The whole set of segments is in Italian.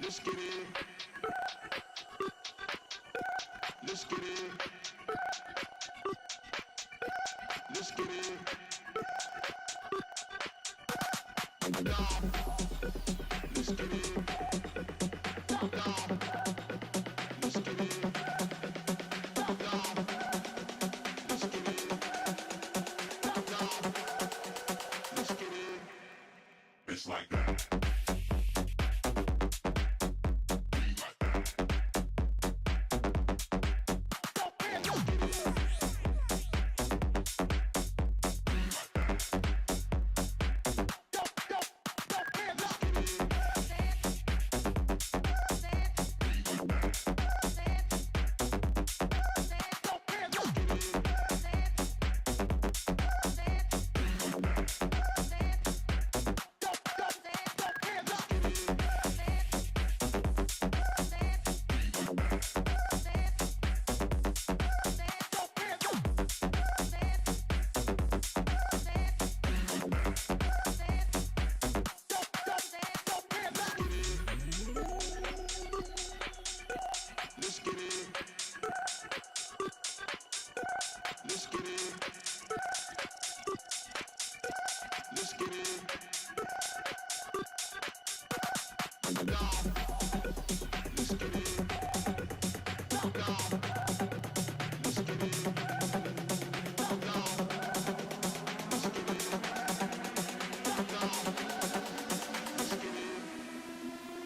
It's like that.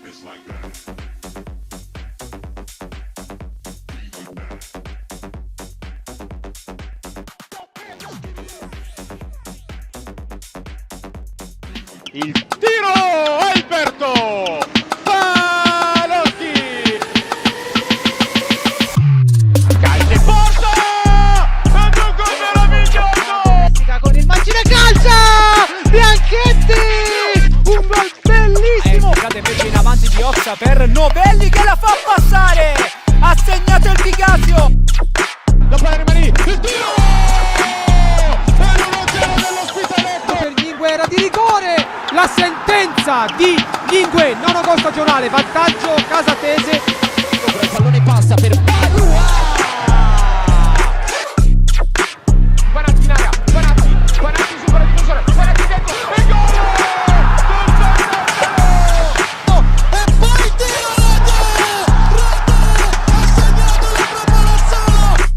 It's like that. Il tiro Alberto Palotti, calcio in porta e un gol meraviglioso con il Macine, calcia Bianchetti, un gol bellissimo, cade invece in avanti di Ossa per Novelli che la fa passare, ha segnato il Pigasio, la palla rimane, il tiro e l'1-0 dell'Ospitaletto per Lingue era di rigore, la sentenza di Lingue, nono gol stagionale, vantaggio Casatese, il pallone passa per Padua, Guanatti in area, Guanatti supera il difensore, Guanatti dentro e gol! e poi tiro Rete, ha segnato la preparazione.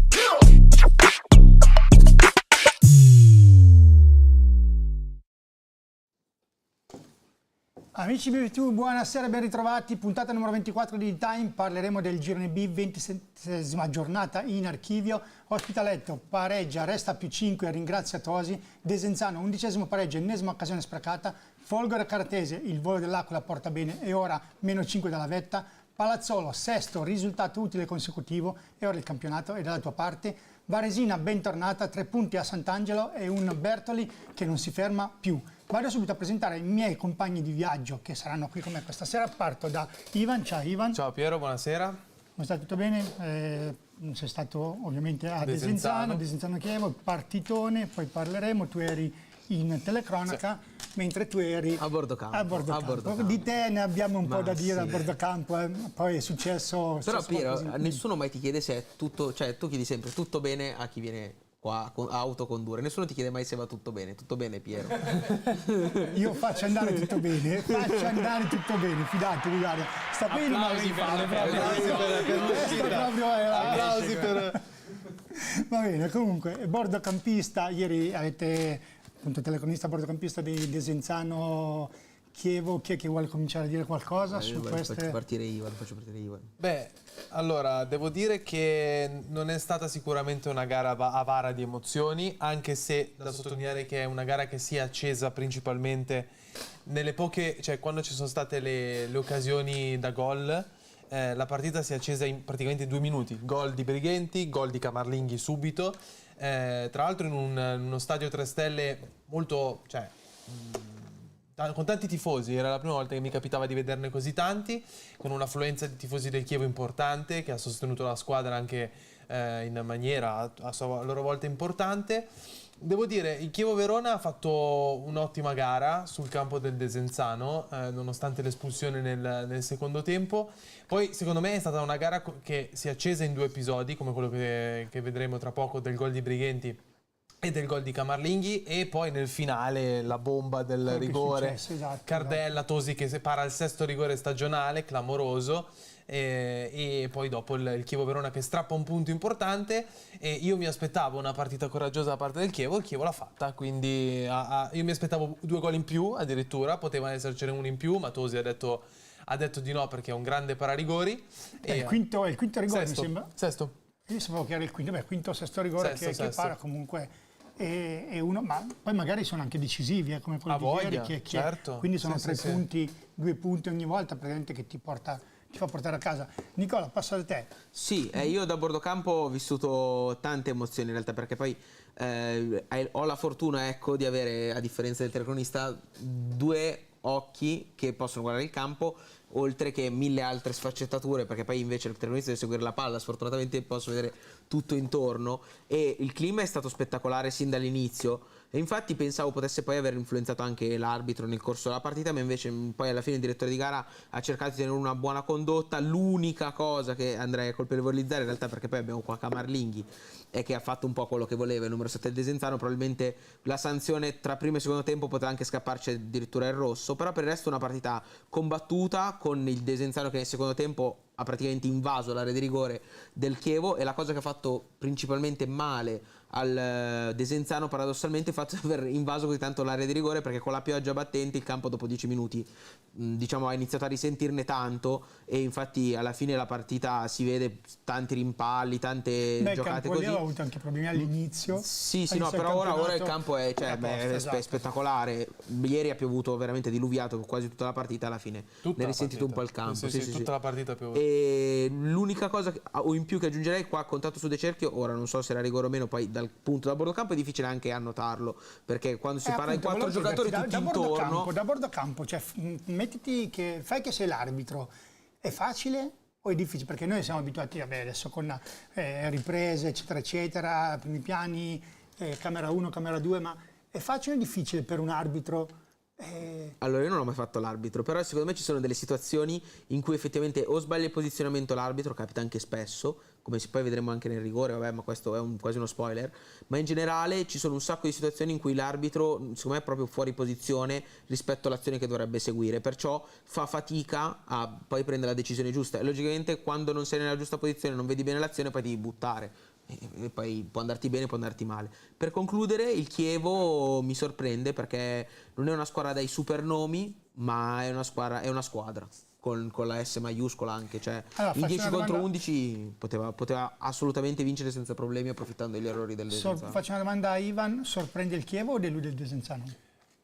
Amici BBTV, buonasera, ben ritrovati. Puntata numero 24 di Time, parleremo del Girone B, 27esima giornata in archivio. Ospitaletto pareggia, resta più 5, ringrazia Tosi. Desenzano, 11esimo pareggio, ennesima occasione sprecata. Folgore Caratese, il volo dell'Aquila porta bene e ora meno 5 dalla vetta. Palazzolo, sesto risultato utile consecutivo e ora il campionato è dalla tua parte. Varesina, bentornata, 3 punti a Sant'Angelo e un Bertoli che non si ferma più. Vado subito a presentare i miei compagni di viaggio che saranno qui con me questa sera. Parto da Ivan. Ciao Ivan. Ciao Piero, buonasera. Come stai? Tutto bene? Sei stato ovviamente a Desenzano Chievo, partitone, poi parleremo. Tu eri in telecronaca, mentre tu eri a bordo campo. Di te ne abbiamo un po' da dire sì. a bordo campo, poi è successo. Però Piero, nessuno mai ti chiede se è tutto, cioè tu chiedi sempre tutto bene a chi viene qua a autocondurre, nessuno ti chiede mai se va tutto bene Piero. Io faccio andare tutto bene, fidatevi, guarda, sta bene ma applausi per va bene, comunque, bordocampista, ieri avete appunto telecronista bordocampista di Desenzano Chievo, chi è che vuole cominciare a dire qualcosa su queste? Faccio partire Ivan. Beh, allora, devo dire che non è stata sicuramente una gara avara di emozioni, anche se da sottolineare che è una gara che si è accesa principalmente nelle poche, cioè quando ci sono state le occasioni da gol, la partita si è accesa in praticamente 2 minuti. Gol di Brighenti, gol di Camarlinghi subito, tra l'altro in uno stadio 3 stelle molto, cioè, con tanti tifosi. Era la prima volta che mi capitava di vederne così tanti, con un'affluenza di tifosi del Chievo importante, che ha sostenuto la squadra anche in maniera a loro volta importante. Devo dire, il Chievo Verona ha fatto un'ottima gara sul campo del Desenzano, nonostante l'espulsione nel secondo tempo. Poi, secondo me, è stata una gara che si è accesa in 2 episodi, come quello che vedremo tra poco del gol di Brighenti e del gol di Camarlinghi, e poi nel finale la bomba del Quello che è rigore, successo, esatto, Cardella, Tosi che separa il 6º rigore stagionale, clamoroso. E poi dopo il Chievo Verona che strappa un punto importante, e io mi aspettavo una partita coraggiosa da parte del Chievo, il Chievo l'ha fatta, quindi io mi aspettavo 2 gol in più addirittura, poteva essercene uno in più, ma Tosi ha detto di no perché è un grande pararigori. Il quinto rigore sesto, mi sembra. Sesto. Io sapevo che era il quinto, sesto rigore che para comunque è uno, ma poi magari sono anche decisivi, come quello di ieri, certo. Quindi sono Sì, 3 sì, punti, 2 punti ogni volta praticamente che ti fa portare a casa. Nicola, passo da te. Sì, io da bordocampo ho vissuto tante emozioni in realtà, perché poi ho la fortuna, ecco, di avere, a differenza del telecronista, 2 occhi che possono guardare il campo, oltre che 1000 altre sfaccettature, perché poi invece il telecronista deve seguire la palla, sfortunatamente posso vedere tutto intorno, e il clima è stato spettacolare sin dall'inizio. E infatti pensavo potesse poi aver influenzato anche l'arbitro nel corso della partita, ma invece poi alla fine il direttore di gara ha cercato di tenere una buona condotta. L'unica cosa che andrei a colpevolizzare in realtà, perché poi abbiamo qua Camarlinghi, è che ha fatto un po' quello che voleva il numero 7 del Desenzano, probabilmente la sanzione tra primo e secondo tempo poteva anche scapparci addirittura il rosso, però per il resto una partita combattuta, con il Desenzano che nel secondo tempo ha praticamente invaso l'area di rigore del Chievo, e la cosa che ha fatto principalmente male al Desenzano paradossalmente è il fatto di aver invaso così tanto l'area di rigore, perché con la pioggia battente il campo dopo 10 minuti diciamo ha iniziato a risentirne tanto, e infatti alla fine la partita si vede tanti rimpalli, tante giocate così. Ha avuto anche problemi all'inizio. Sì, no, però ora il campo è spettacolare. Ieri ha piovuto, veramente diluviato quasi tutta la partita, alla fine ne è risentito un po' il campo. Sì, tutta la partita ha piovuto. E l'unica cosa o in più che aggiungerei qua, contatto su De Cerchio, ora non so se era rigore o meno, poi dal punto da bordocampo è difficile anche annotarlo, perché quando si parla di 4 giocatori tutti intorno da bordocampo, cioè mettiti che fai che sei l'arbitro, è facile o è difficile? Perché noi siamo abituati, adesso con riprese eccetera eccetera, primi piani, camera 1, camera 2, ma è facile o difficile per un arbitro? Allora, io non ho mai fatto l'arbitro, però secondo me ci sono delle situazioni in cui effettivamente o sbaglia il posizionamento l'arbitro, capita anche spesso, come poi vedremo anche nel rigore, vabbè, ma questo è quasi uno spoiler, ma in generale ci sono un sacco di situazioni in cui l'arbitro secondo me è proprio fuori posizione rispetto all'azione che dovrebbe seguire, perciò fa fatica a poi prendere la decisione giusta, e logicamente quando non sei nella giusta posizione, non vedi bene l'azione, poi devi buttare. E poi può andarti bene, può andarti male. Per concludere, il Chievo mi sorprende perché non è una squadra dai super nomi, ma è una squadra con la S maiuscola anche, cioè in 10 contro 11 poteva assolutamente vincere senza problemi, approfittando degli errori del Desenzano. Faccio una domanda a Ivan: sorprende il Chievo o delude il Desenzano?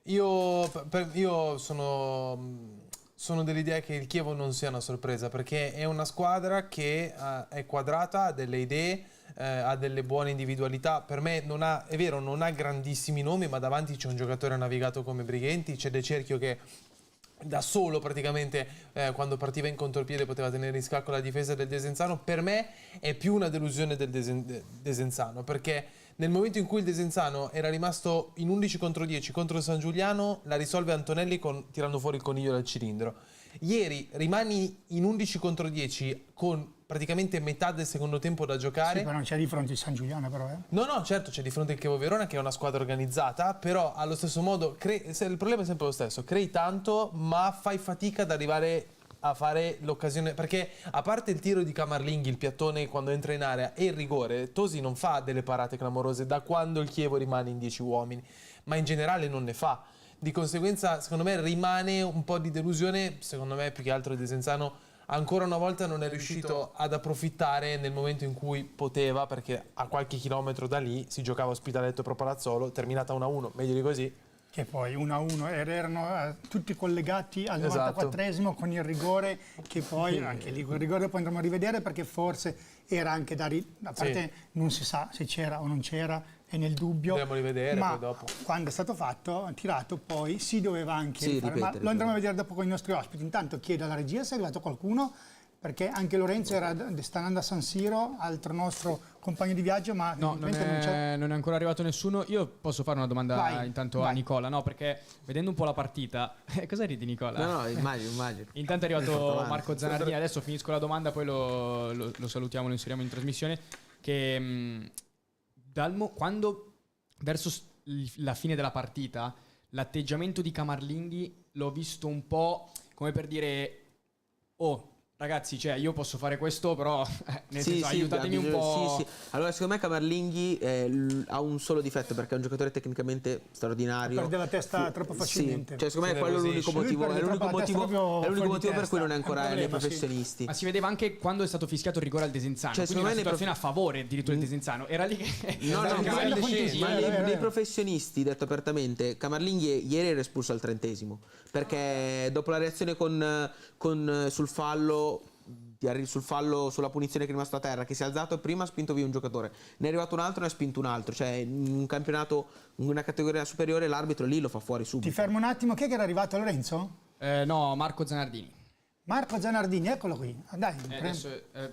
Io sono dell'idea che il Chievo non sia una sorpresa, perché è una squadra che è quadrata, ha delle idee, ha delle buone individualità. Per me non ha grandissimi nomi, ma davanti c'è un giocatore navigato come Brighenti, c'è De Cerchio che da solo praticamente quando partiva in contropiede poteva tenere in scacco la difesa del Desenzano. Per me è più una delusione del Desenzano, perché nel momento in cui il Desenzano era rimasto in 11 contro 10 contro il San Giuliano, la risolve Antonelli tirando fuori il coniglio dal cilindro. Ieri rimani in 11 contro 10 con praticamente metà del secondo tempo da giocare. Sì, ma non c'è di fronte il San Giuliano, però. No, certo, c'è di fronte il Chievo Verona, che è una squadra organizzata, però allo stesso modo il problema è sempre lo stesso: crei tanto, ma fai fatica ad arrivare a fare l'occasione, perché a parte il tiro di Camarlinghi, il piattone quando entra in area, e il rigore, Tosi non fa delle parate clamorose da quando il Chievo rimane in 10 uomini, ma in generale non ne fa. Di conseguenza, secondo me, rimane un po' di delusione. Secondo me, più che altro, il Desenzano ancora una volta non è riuscito ad approfittare nel momento in cui poteva, perché a qualche chilometro da lì si giocava Ospitaletto Pro Palazzolo, terminata 1-1, meglio di così. Che poi 1-1 erano tutti collegati al 94esimo con il rigore, che poi anche lì quel rigore poi andremo a rivedere, perché forse era anche a parte non si sa se c'era o non c'era, è nel dubbio. Dobbiamo rivedere, ma poi dopo. Quando è stato fatto, tirato, poi si doveva anche rifare. Ma lo andremo a vedere dopo con i nostri ospiti. Intanto chiedo alla regia se è arrivato qualcuno Perché anche Lorenzo sta andando a San Siro, altro nostro compagno di viaggio, ma No, non è ancora arrivato nessuno. Io posso fare una domanda Vai, intanto a vai. Nicola, no? Perché vedendo un po' la partita, cosa ridi Nicola? No, immagino. Intanto è Porto arrivato avanti. Marco Zanardini, adesso finisco la domanda, poi lo salutiamo, lo inseriamo in trasmissione, che quando verso la fine della partita l'atteggiamento di Camarlinghi l'ho visto un po' come per dire oh ragazzi, cioè io posso fare questo, però nel senso, aiutatemi un po'. Sì. Allora, secondo me Camarlinghi ha un solo difetto, perché è un giocatore tecnicamente straordinario. Perde la testa troppo facilmente. Sì, cioè secondo me quello è l'unico motivo, Lui è l'unico perde troppo la testa, motivo, è l'unico proprio motivo fuori per cui non è di ancora testa. nei È un problema, professionisti. Ma si vedeva anche quando è stato fischiato il rigore al Desenzano, Cioè, quindi una situazione a favore addirittura del Desenzano. Era lì che No, Camarlinghi ma scesi, nei professionisti, detto apertamente, Camarlinghi ieri era espulso al 30°, perché dopo la reazione sul fallo sulla punizione che è rimasto a terra, che si è alzato e prima ha spinto via un giocatore, ne è arrivato un altro e ne ha spinto un altro, cioè in un campionato, in una categoria superiore, l'arbitro lì lo fa fuori subito. Ti fermo un attimo, chi è che era arrivato, Lorenzo? no, Marco Zanardini. Marco Zanardini, eccolo qui. Dai, Adesso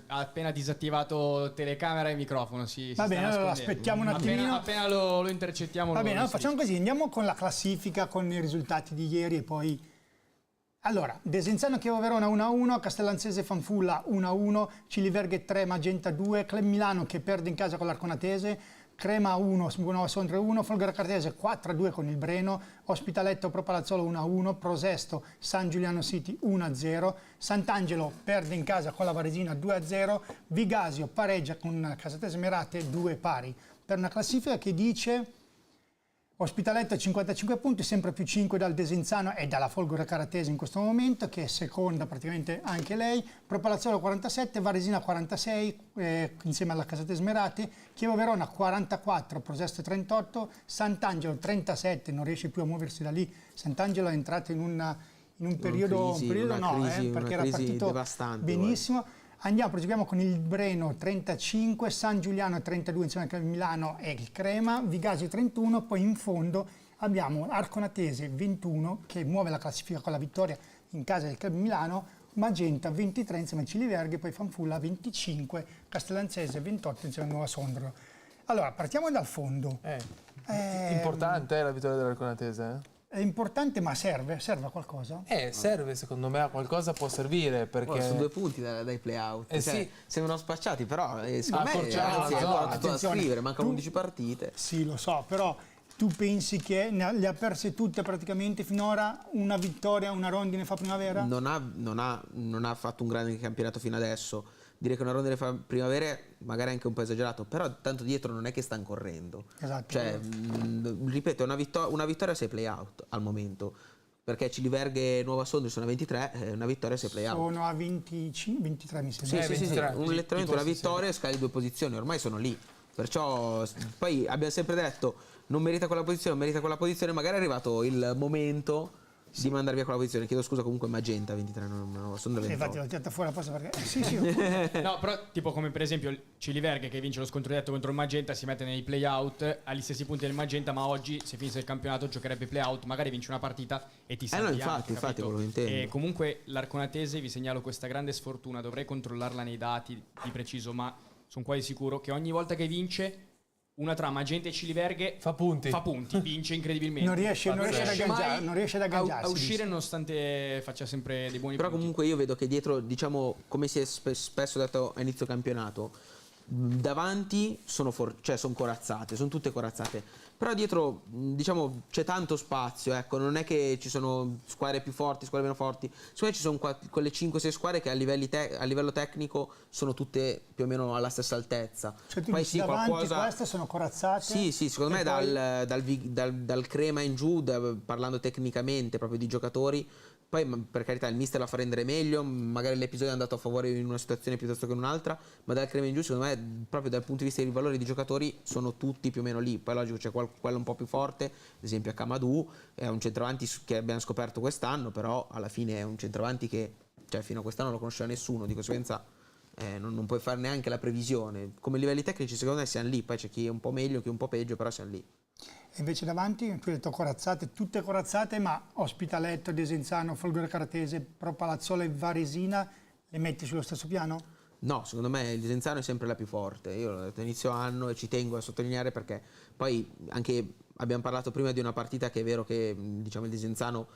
ha appena disattivato telecamera e microfono. Va bene, allora aspettiamo un attimino. Appena lo intercettiamo. Va bene, allora facciamo così, andiamo con la classifica, con i risultati di ieri e poi... Allora, Desenzano Chievo Verona 1-1, Castellanzese Fanfulla 1-1, Ciliverghe 3, Magenta 2, Club Milano che perde in casa con l'Arconatese, Crema 1, Nuova Sondrio 1, Folgore Cartese 4-2 con il Breno, Ospitaletto Pro Palazzolo 1-1, Prosesto San Giuliano City 1-0, Sant'Angelo perde in casa con la Varesina 2-0, Vigasio pareggia con Casatese Merate 2 pari, per una classifica che dice... Ospitaletto 55 punti, sempre più 5 dal Desenzano e dalla Folgore Caratese in questo momento, che è seconda praticamente anche lei. Pro Palazzolo 47, Varesina 46 insieme alla Casatese Merate, Chievo Verona 44, Prosesto 38, Sant'Angelo 37, non riesce più a muoversi da lì. Sant'Angelo è entrato in un periodo perché era partito devastante, benissimo. Proseguiamo con il Breno 35, San Giuliano 32 insieme al Milano e il Crema, Vigasio 31, poi in fondo abbiamo Arconatese 21 che muove la classifica con la vittoria in casa del Club Milano, Magenta 23 insieme a Ciliverghe, poi Fanfulla 25, Castellanzese 28 insieme a Nuova Sondrio. Allora, partiamo dal fondo. Importante la vittoria dell'Arconatese, È importante, ma serve a qualcosa? serve, secondo me a qualcosa può servire, perché Sono 2 punti dai play-out. sì. Sembrano spacciati, però secondo me accorciamo anzi, la è zona. ancora tutto da Attenzione, scrivere, mancano tu- 11 partite. Sì, lo so, però tu pensi che le ha perse tutte praticamente finora, una vittoria, una rondine fa primavera? Non ha fatto un grande campionato fino adesso. Dire che una rondine fa primavera magari è anche un po' esagerato, però tanto dietro non è che stanno correndo. Esatto. Cioè, ripeto, una vittoria 6 play-out al momento, perché Ciliverghe e Nuova Sondrio sono a 23, una vittoria 6 play-out. Sono a 23 mi sembra. Sì, 23, letteralmente una vittoria e scali 2 posizioni, ormai sono lì. Perciò poi abbiamo sempre detto non merita quella posizione, magari è arrivato il momento di mandare via quella posizione. Chiedo scusa, comunque Magenta 23, non sono 28. Infatti l'ho tirata fuori apposta perché sì. No, però tipo come per esempio il Ciliverghe che vince lo scontro diretto contro il Magenta, si mette nei play-out agli stessi punti del Magenta, ma oggi se finisse il campionato giocherebbe play-out, magari vince una partita e ti salvi infatti, capito? quello che intendo. E comunque l'Arconatese, vi segnalo questa grande sfortuna, dovrei controllarla nei dati di preciso, ma sono quasi sicuro che ogni volta che vince una tra Magenta e Ciliverghe fa punti, vince incredibilmente. Non riesce ad agganciarsi. a uscire nonostante faccia sempre dei buoni Però punti. comunque io vedo che dietro, diciamo, come si è spesso detto a inizio campionato, davanti sono corazzate, sono tutte corazzate. Però dietro, diciamo, c'è tanto spazio, ecco, non è che ci sono squadre più forti, squadre meno forti. Secondo me ci sono quelle 5-6 squadre che a livello tecnico sono tutte più o meno alla stessa altezza. Cioè tu Poi dici davanti queste sono corazzate? Sì, secondo me dal Crema in giù, parlando tecnicamente proprio di giocatori. Poi per carità il mister la fa rendere meglio, magari l'episodio è andato a favore in una situazione piuttosto che in un'altra, ma dal Crema in giù secondo me proprio dal punto di vista dei valori di giocatori sono tutti più o meno lì. Poi logico c'è quello un po' più forte, ad esempio a Camadou, è un centravanti che abbiamo scoperto quest'anno, però alla fine è un centravanti che fino a quest'anno non lo conosceva nessuno, di conseguenza non puoi fare neanche la previsione. Come livelli tecnici secondo me siamo lì, poi c'è chi è un po' meglio, chi è un po' peggio, però siamo lì. E invece davanti, tu hai detto corazzate, tutte corazzate, ma Ospitaletto, Desenzano, Folgore Caratese, Pro Palazzolo e Varesina, le metti sullo stesso piano? No, secondo me il Desenzano è sempre la più forte. Io l'ho detto inizio anno e ci tengo a sottolineare perché poi anche abbiamo parlato prima di una partita che è vero che diciamo il Desenzano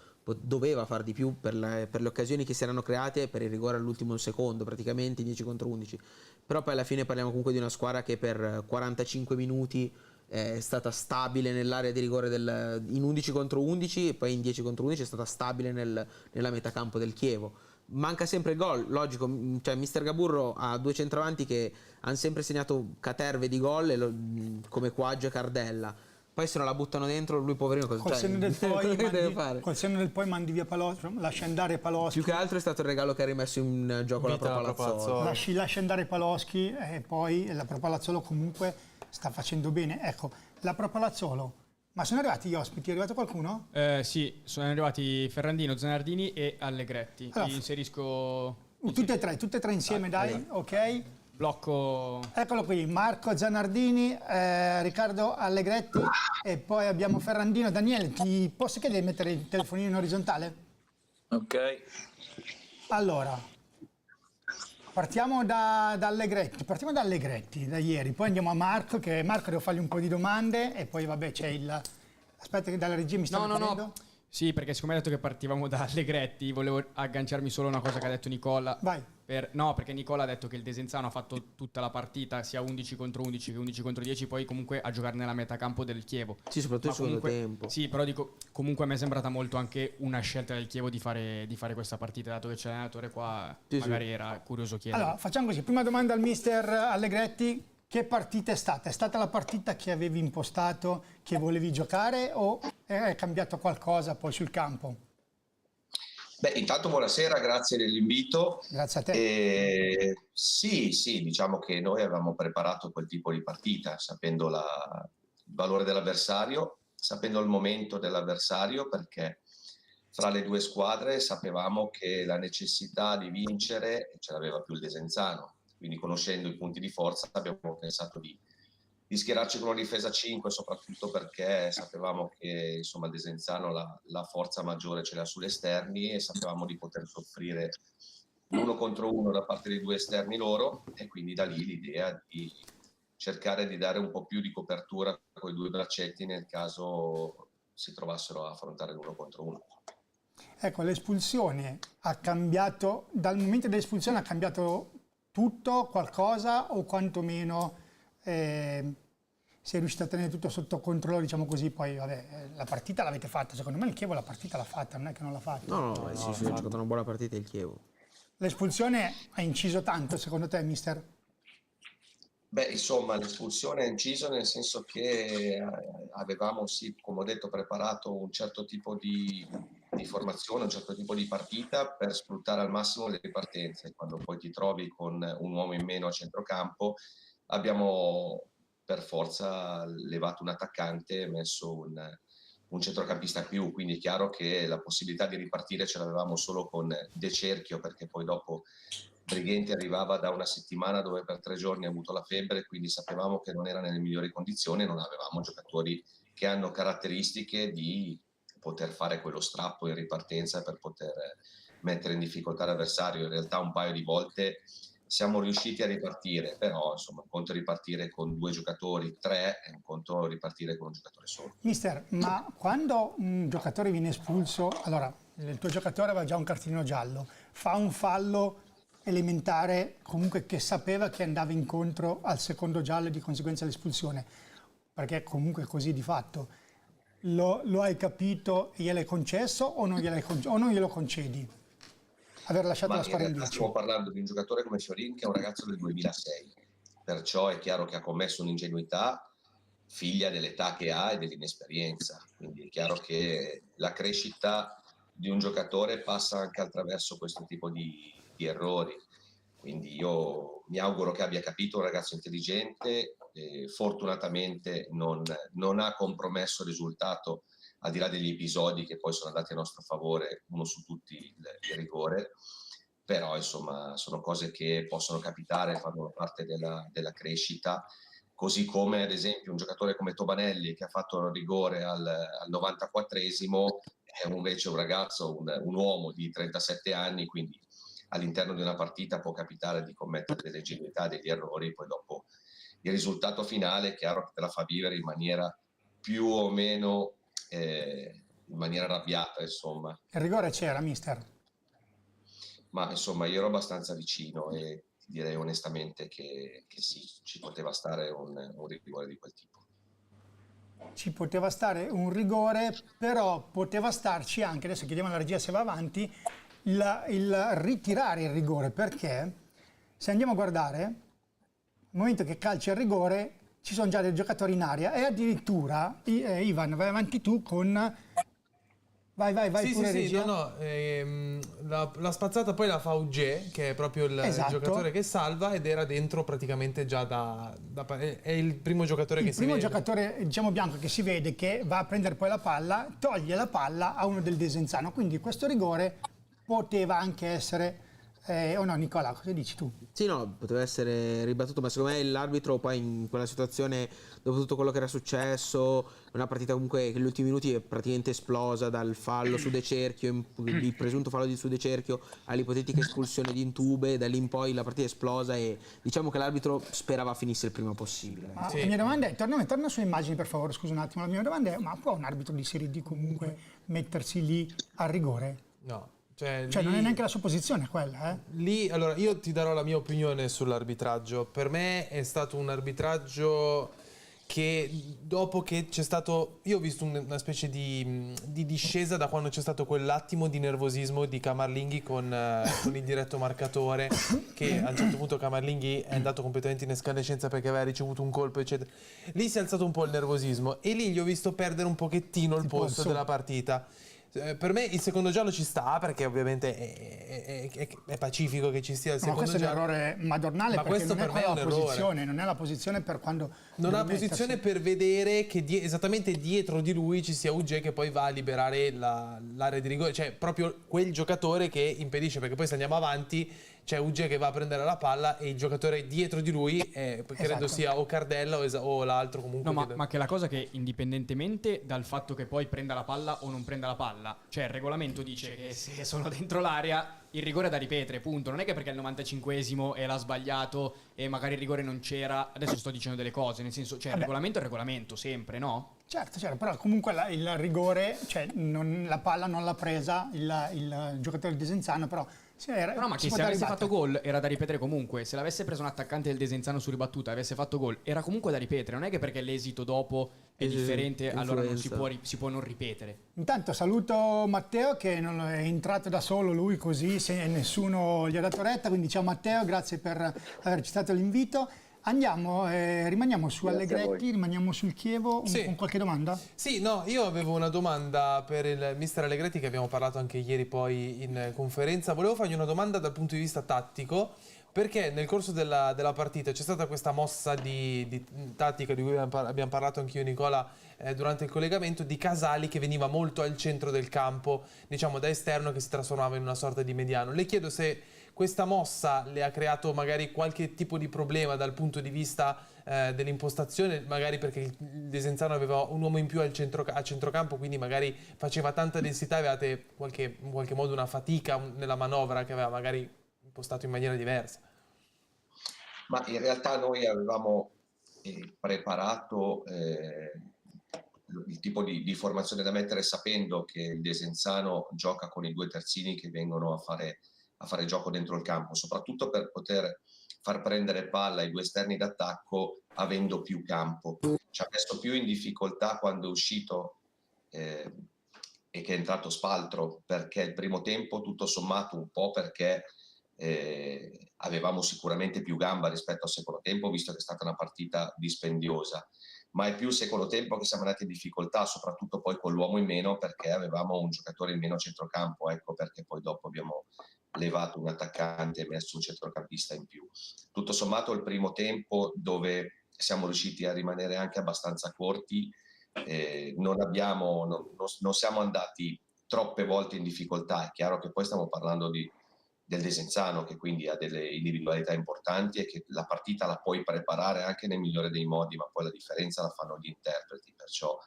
doveva far di più per le occasioni che si erano create, per il rigore all'ultimo secondo, praticamente 10 contro 11. Però poi alla fine parliamo comunque di una squadra che per 45 minuti è stata stabile nell'area di rigore in 11 contro 11 e poi in 10 contro 11 è stata stabile nella metacampo del Chievo. Manca sempre il gol, logico, cioè Mister Gaburro ha due centravanti che hanno sempre segnato caterve di gol come Quaggio e Cardella. Poi se non la buttano dentro, lui poverino cosa Col senno del poi, deve fare? Col senno del poi mandi via Paloschi, lasci andare Paloschi. Più che altro è stato il regalo che ha rimesso in gioco la Vita la Propalazzolo. Lasci andare Paloschi e poi la Propalazzolo comunque sta facendo bene. Ecco, la Propalazzolo. Ma sono arrivati gli ospiti? È arrivato qualcuno? Sì, sono arrivati Ferrandino, Zanardini e Allegretti. Allora, Li inserisco tutte e tre insieme, dai, allora. ok? blocco. Eccolo qui, Marco Zanardini, Riccardo Allegretti e poi abbiamo Ferrandino. Daniele, ti posso chiedere di mettere il telefonino in orizzontale? Ok. Allora, partiamo da Allegretti, da ieri, poi andiamo a Marco, che Marco devo fargli un po' di domande e poi vabbè c'è il... Aspetta che dalla regia mi sta chiedendo. No. Sì, perché siccome hai detto che partivamo da Allegretti, volevo agganciarmi solo a una cosa che ha detto Nicola. Vai. No, perché Nicola ha detto che il Desenzano ha fatto tutta la partita, sia 11 contro 11 che 11 contro 10, poi comunque a giocare nella metacampo del Chievo. Sì, soprattutto il secondo tempo. Sì, però dico, comunque a me è sembrata molto anche una scelta del Chievo di fare questa partita, dato che c'è l'allenatore qua, Sì, magari sì. era curioso chiedere. Allora, facciamo così. Prima domanda al mister Allegretti. Che partita è stata? È stata la partita che avevi impostato, che volevi giocare o è cambiato qualcosa poi sul campo? Beh, intanto buonasera, grazie dell'invito. Grazie a te. Sì, diciamo che noi avevamo preparato quel tipo di partita, sapendo il valore dell'avversario, sapendo il momento dell'avversario, perché fra le due squadre sapevamo che la necessità di vincere ce l'aveva più il Desenzano. Quindi conoscendo i punti di forza abbiamo pensato di schierarci con una difesa 5, soprattutto perché sapevamo che insomma il Desenzano la forza maggiore ce l'ha sugli esterni e sapevamo di poter soffrire l'uno contro uno da parte dei due esterni loro, e quindi da lì l'idea di cercare di dare un po' più di copertura con i due braccetti nel caso si trovassero a affrontare l'uno contro uno. Ecco, l'espulsione ha cambiato, dal momento dell'espulsione ha cambiato tutto, qualcosa, o quantomeno si è riuscito a tenere tutto sotto controllo, diciamo così. Poi vabbè, la partita l'avete fatta, secondo me il Chievo la partita l'ha fatta, non è che non l'ha fatta. No, ha giocato una buona partita il Chievo. L'espulsione ha inciso tanto, secondo te, mister? Beh, insomma, l'espulsione ha inciso nel senso che avevamo, sì, come ho detto, preparato un certo tipo di formazione, un certo tipo di partita per sfruttare al massimo le ripartenze. Quando poi ti trovi con un uomo in meno a centrocampo, abbiamo per forza levato un attaccante e messo un centrocampista più, quindi è chiaro che la possibilità di ripartire ce l'avevamo solo con De Cerchio, perché poi dopo Brighenti arrivava da una settimana dove per 3 giorni ha avuto la febbre, quindi sapevamo che non era nelle migliori condizioni e non avevamo giocatori che hanno caratteristiche di poter fare quello strappo in ripartenza per poter mettere in difficoltà l'avversario. In realtà un paio di volte siamo riusciti a ripartire, però insomma un conto è ripartire con 2 giocatori, 3, e un conto è ripartire con un giocatore solo. Mister, ma quando un giocatore viene espulso, allora il tuo giocatore aveva già un cartellino giallo, fa un fallo elementare comunque che sapeva che andava incontro al secondo giallo e di conseguenza l'espulsione, perché comunque è così di fatto. Lo hai capito e gliel'hai concesso o non glielo concedi? Aver lasciato la squadra in 10. Stiamo parlando di un giocatore come Fiorin che è un ragazzo del 2006, perciò è chiaro che ha commesso un'ingenuità figlia dell'età che ha e dell'inesperienza, quindi è chiaro che la crescita di un giocatore passa anche attraverso questo tipo di errori, quindi io mi auguro che abbia capito, un ragazzo intelligente, fortunatamente non ha compromesso il risultato, al di là degli episodi che poi sono andati a nostro favore, uno su tutti il rigore, però insomma sono cose che possono capitare, fanno parte della crescita, così come ad esempio un giocatore come Tobanelli che ha fatto il rigore al 94esimo è invece un ragazzo, un uomo di 37 anni, quindi all'interno di una partita può capitare di commettere delle ingenuità, degli errori, poi dopo il risultato finale è chiaro che te la fa vivere in maniera più o meno in maniera arrabbiata, insomma. Il rigore c'era, mister? Ma insomma io ero abbastanza vicino e ti direi onestamente che sì, ci poteva stare un rigore di quel tipo. Ci poteva stare un rigore, però poteva starci anche, adesso chiediamo alla regia se va avanti, il ritirare il rigore, perché se andiamo a guardare, nel momento che calcia il rigore ci sono già dei giocatori in aria e addirittura, Ivan, vai avanti tu con... Vai Sì, pure sì, regia. la spazzata poi la fa Uge, che è proprio il Esatto. giocatore che salva, ed era dentro praticamente già è il primo giocatore che Il si primo vede. giocatore, diciamo bianco, che si vede che va a prendere poi la palla, toglie la palla a uno del Desenzano, quindi questo rigore poteva anche essere... o no, Nicola, cosa dici tu? Sì, no, poteva essere ribattuto, ma secondo me l'arbitro poi in quella situazione, dopo tutto quello che era successo, una partita comunque che negli ultimi minuti è praticamente esplosa dal fallo su De Cerchio, il presunto fallo di su De Cerchio, all'ipotetica espulsione di Intube, da lì in poi la partita è esplosa e diciamo che l'arbitro sperava finisse il prima possibile. Ma Sì. la mia domanda è, torna sulle immagini per favore, scusa un attimo, la mia domanda è, ma può un arbitro di Serie D comunque mettersi lì al rigore? No. Cioè Cioè lì, non è neanche la sua posizione quella, eh? lì, allora, io ti darò la mia opinione sull'arbitraggio. Per me è stato un arbitraggio che dopo che c'è stato... Io ho visto una specie di discesa da quando c'è stato quell'attimo di nervosismo di Camarlinghi con il diretto marcatore, che a un certo punto Camarlinghi è andato completamente in escandescenza perché aveva ricevuto un colpo, eccetera. Lì si è alzato un po' il nervosismo e lì gli ho visto perdere un pochettino il polso della partita. Per me il secondo giallo ci sta, perché ovviamente è pacifico che ci sia il Ma secondo questo è un giallo. errore madornale, Ma perché questo non è per me è quella un la errore. posizione, non è la posizione per quando... Non deve ha posizione mettersi. per vedere che esattamente dietro di lui ci sia Uge che poi va a liberare l'area di rigore, cioè proprio quel giocatore che impedisce, perché poi se andiamo avanti c'è Uge che va a prendere la palla e il giocatore dietro di lui credo Esatto. sia o Cardella o l'altro comunque. No, ma che la cosa che indipendentemente dal fatto che poi prenda la palla o non prenda la palla, cioè il regolamento dice che se sono dentro l'area il rigore è da ripetere, punto. Non è che perché è il 95esimo e l'ha sbagliato e magari il rigore non c'era, adesso sto dicendo delle cose, nel senso, cioè il regolamento è il regolamento, sempre, no? Certo, però comunque il rigore, cioè la palla non l'ha presa il giocatore del Desenzano, però... No, ma che se avesse fatto gol era da ripetere comunque. Se l'avesse preso un attaccante del Desenzano su ribattuta e avesse fatto gol, era comunque da ripetere. Non è che perché l'esito dopo è differente, allora non si può non ripetere. Intanto saluto Matteo, che non è entrato da solo lui così, se nessuno gli ha dato retta, quindi ciao Matteo, grazie per aver accettato l'invito. Andiamo, rimaniamo su Allegretti, rimaniamo sul Chievo, Sì. con qualche domanda? Sì, no, io avevo una domanda per il mister Allegretti, che abbiamo parlato anche ieri poi in conferenza. Volevo fargli una domanda dal punto di vista tattico, perché nel corso della partita c'è stata questa mossa di tattica di cui abbiamo parlato anche io e Nicola durante il collegamento, di Casali che veniva molto al centro del campo, diciamo da esterno, che si trasformava in una sorta di mediano. Le chiedo se questa mossa le ha creato magari qualche tipo di problema dal punto di vista dell'impostazione, magari perché il Desenzano aveva un uomo in più a centrocampo, quindi magari faceva tanta densità e avevate in qualche modo una fatica nella manovra che aveva magari impostato in maniera diversa. Ma in realtà noi avevamo preparato il tipo di formazione da mettere, sapendo che il Desenzano gioca con i due terzini che vengono a fare gioco dentro il campo, soprattutto per poter far prendere palla ai due esterni d'attacco avendo più campo. Ci ha messo più in difficoltà quando è uscito e che è entrato Spaltro, perché il primo tempo, tutto sommato, un po' perché avevamo sicuramente più gamba rispetto al secondo tempo, visto che è stata una partita dispendiosa, ma è più il secondo tempo che siamo andati in difficoltà, soprattutto poi con l'uomo in meno, perché avevamo un giocatore in meno a centrocampo, ecco perché poi dopo abbiamo levato un attaccante e messo un centrocampista in più. Tutto sommato il primo tempo, dove siamo riusciti a rimanere anche abbastanza corti, non siamo andati troppe volte in difficoltà. È chiaro che poi stiamo parlando del Desenzano, che quindi ha delle individualità importanti e che la partita la puoi preparare anche nel migliore dei modi, ma poi la differenza la fanno gli interpreti. Perciò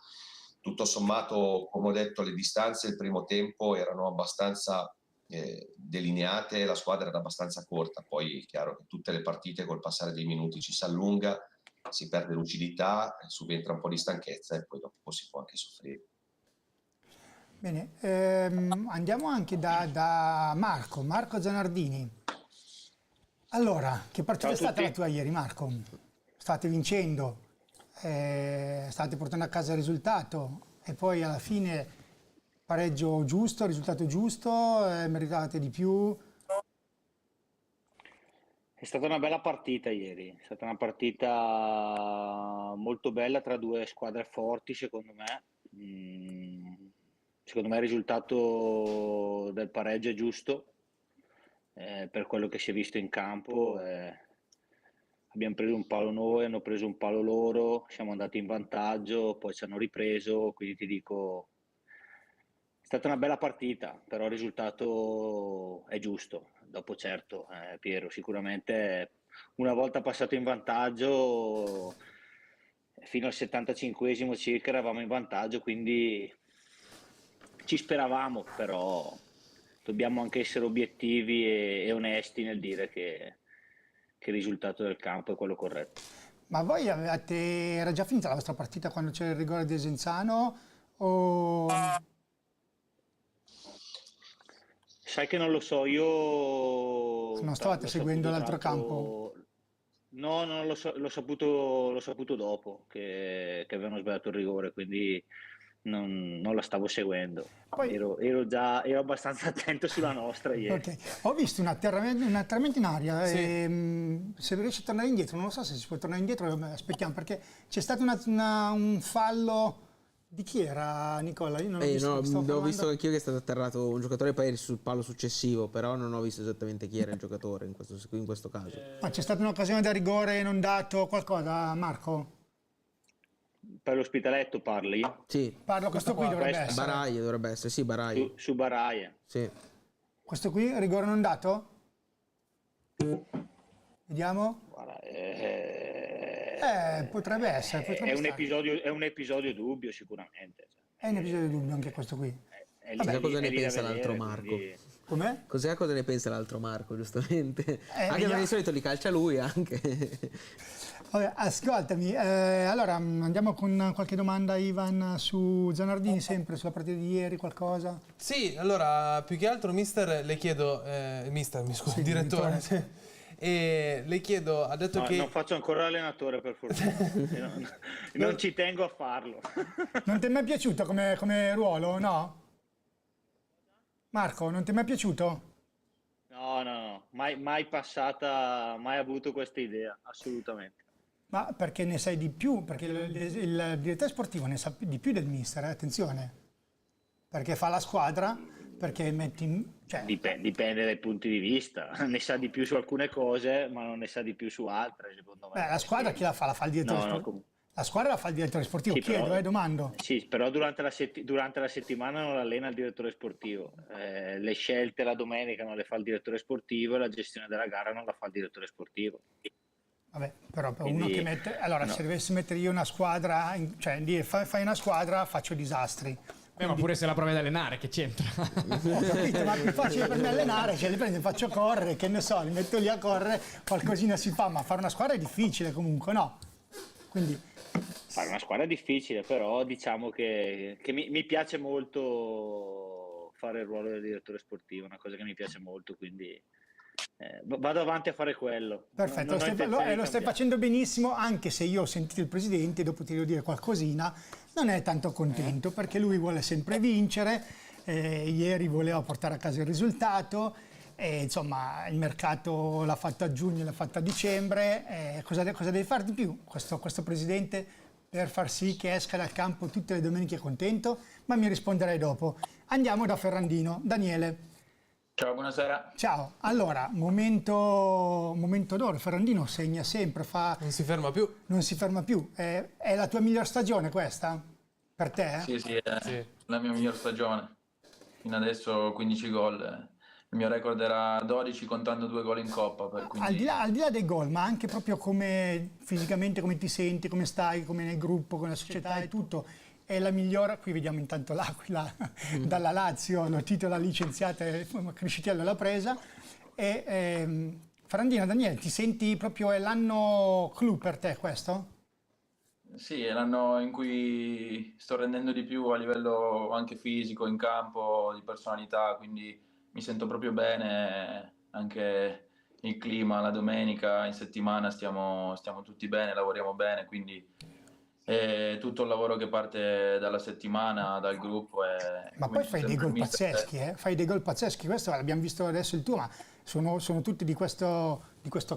tutto sommato, come ho detto, le distanze il primo tempo erano abbastanza delineate, la squadra era abbastanza corta, poi è chiaro che tutte le partite col passare dei minuti ci si allunga, si perde lucidità, subentra un po' di stanchezza e poi dopo si può anche soffrire. Bene, andiamo anche da Marco Zanardini. Allora, che partita è stata la tua ieri, Marco? State vincendo, state portando a casa il risultato e poi alla fine pareggio giusto, risultato giusto, meritavate di più. È stata una bella partita ieri, è stata una partita molto bella tra due squadre forti, secondo me. Secondo me il risultato del pareggio è giusto, per quello che si è visto in campo. Abbiamo preso un palo noi, hanno preso un palo loro, siamo andati in vantaggio, poi ci hanno ripreso, quindi ti dico, è stata una bella partita, però il risultato è giusto. Dopo certo, Piero, sicuramente una volta passato in vantaggio, fino al 75esimo circa eravamo in vantaggio, quindi ci speravamo, però dobbiamo anche essere obiettivi e onesti nel dire che il risultato del campo è quello corretto. Ma voi era già finita la vostra partita quando c'era il rigore di Desenzano o... Sai che non lo so, io... Non stavate seguendo l'altro campo? No, non l'ho saputo dopo che avevano sbagliato il rigore, quindi non la stavo seguendo. Poi- Ero abbastanza attento sulla nostra ieri. Ok, ho visto un atterramento in aria. Sì. Se riesci a tornare indietro, non lo so se si può tornare indietro, aspettiamo perché c'è stato un fallo. Di chi era, Nicola? Io non l'ho visto. No, stavo ho parlando. visto anch'io che è stato atterrato un giocatore, poi sul palo successivo, però non ho visto esattamente chi era il giocatore in questo caso. Ma c'è stata un'occasione da rigore non dato, qualcosa, Marco? Per l'Ospitaletto parli? Sì, Parlo, questo qui dovrebbe essere. Baraie dovrebbe essere, sì, Baraie. Su Baraie. Sì. Questo qui, rigore non dato? Vediamo. Guarda, Potrebbe essere. Potrebbe è un stare. episodio dubbio sicuramente. È un episodio di dubbio anche questo qui. È Vabbè, lì- cosa è ne lì da pensa vedere, l'altro Marco? quindi- Com'è? Cos'è, cosa ne pensa l'altro Marco, giustamente? Anche vediamo. perché di solito li calcia lui anche. Vabbè, ascoltami, allora andiamo con qualche domanda, Ivan, su Zanardini, sempre sulla partita di ieri, qualcosa? Sì, allora, più che altro, mister, le chiedo, mi scusi, direttore, e le chiedo, ha detto No, che... non faccio ancora allenatore per fortuna. non ci tengo a farlo. Non ti è mai piaciuto come ruolo, no? Marco, non ti è mai piaciuto? No, mai passata, mai avuto questa idea, assolutamente. Ma perché ne sai di più? Perché il direttore sportivo ne sa di più del mister, attenzione. Perché fa la squadra, perché cioè, Dipende dai punti di vista. Ne sa di più su alcune cose, ma non ne sa di più su altre, secondo me. la squadra chi la fa? La fa il direttore No, sportivo? com- La squadra la fa il direttore sportivo, Sì, chiedo, però- domando. Sì, però durante la settimana non allena il direttore sportivo. Le scelte la domenica non le fa il direttore sportivo e la gestione della gara non la fa il direttore sportivo. Vabbè, però per Quindi, uno che mette... Allora, no. se dovessi mettere io una squadra, cioè dire fai una squadra, faccio disastri. Ma pure se la provi ad allenare, che c'entra? Ho capito, ma è più facile per me allenare, cioè li prendo, faccio correre, che ne so, li metto lì a correre, qualcosina si fa, ma fare una squadra è difficile comunque, no? Quindi... Fare una squadra è difficile, però diciamo che mi piace molto fare il ruolo del direttore sportivo, è una cosa che mi piace molto, quindi vado avanti a fare quello. Perfetto, Non ho intenzione di lo stai cambiare. facendo benissimo, anche se io ho sentito il presidente, dopo ti devo dire qualcosina, non è tanto contento perché lui vuole sempre vincere, ieri voleva portare a casa il risultato, insomma il mercato l'ha fatto a giugno, l'ha fatto a dicembre, cosa deve fare di più questo presidente per far sì che esca dal campo tutte le domeniche contento? Ma mi risponderai dopo. Andiamo da Ferrandino. Daniele. Ciao, buonasera. Ciao, allora, momento d'oro, Ferrandino segna sempre, Non si ferma più. non si ferma più. È la tua miglior stagione questa? Per te? Sì, è Sì. la mia miglior stagione. Fino adesso 15 gol. Il mio record era 12 contando 2 gol in Coppa. Al di là dei gol, ma anche proprio come fisicamente, come ti senti, come stai, come nel gruppo, con la società e tutto, è la migliore, qui vediamo intanto l'Aquila dalla Lazio, lo titola licenziata, Criscitiello l'ha presa. E, Ferrandino, Daniele, ti senti proprio è l'anno clou per te questo? Sì, è l'anno in cui sto rendendo di più a livello anche fisico, in campo, di personalità, quindi mi sento proprio bene, anche il clima, la domenica, in settimana stiamo tutti bene, lavoriamo bene, quindi è tutto il lavoro che parte dalla settimana, dal gruppo. Ma poi fai dei gol pazzeschi, fai dei gol pazzeschi, questo l'abbiamo visto adesso il tuo, ma sono tutti di questo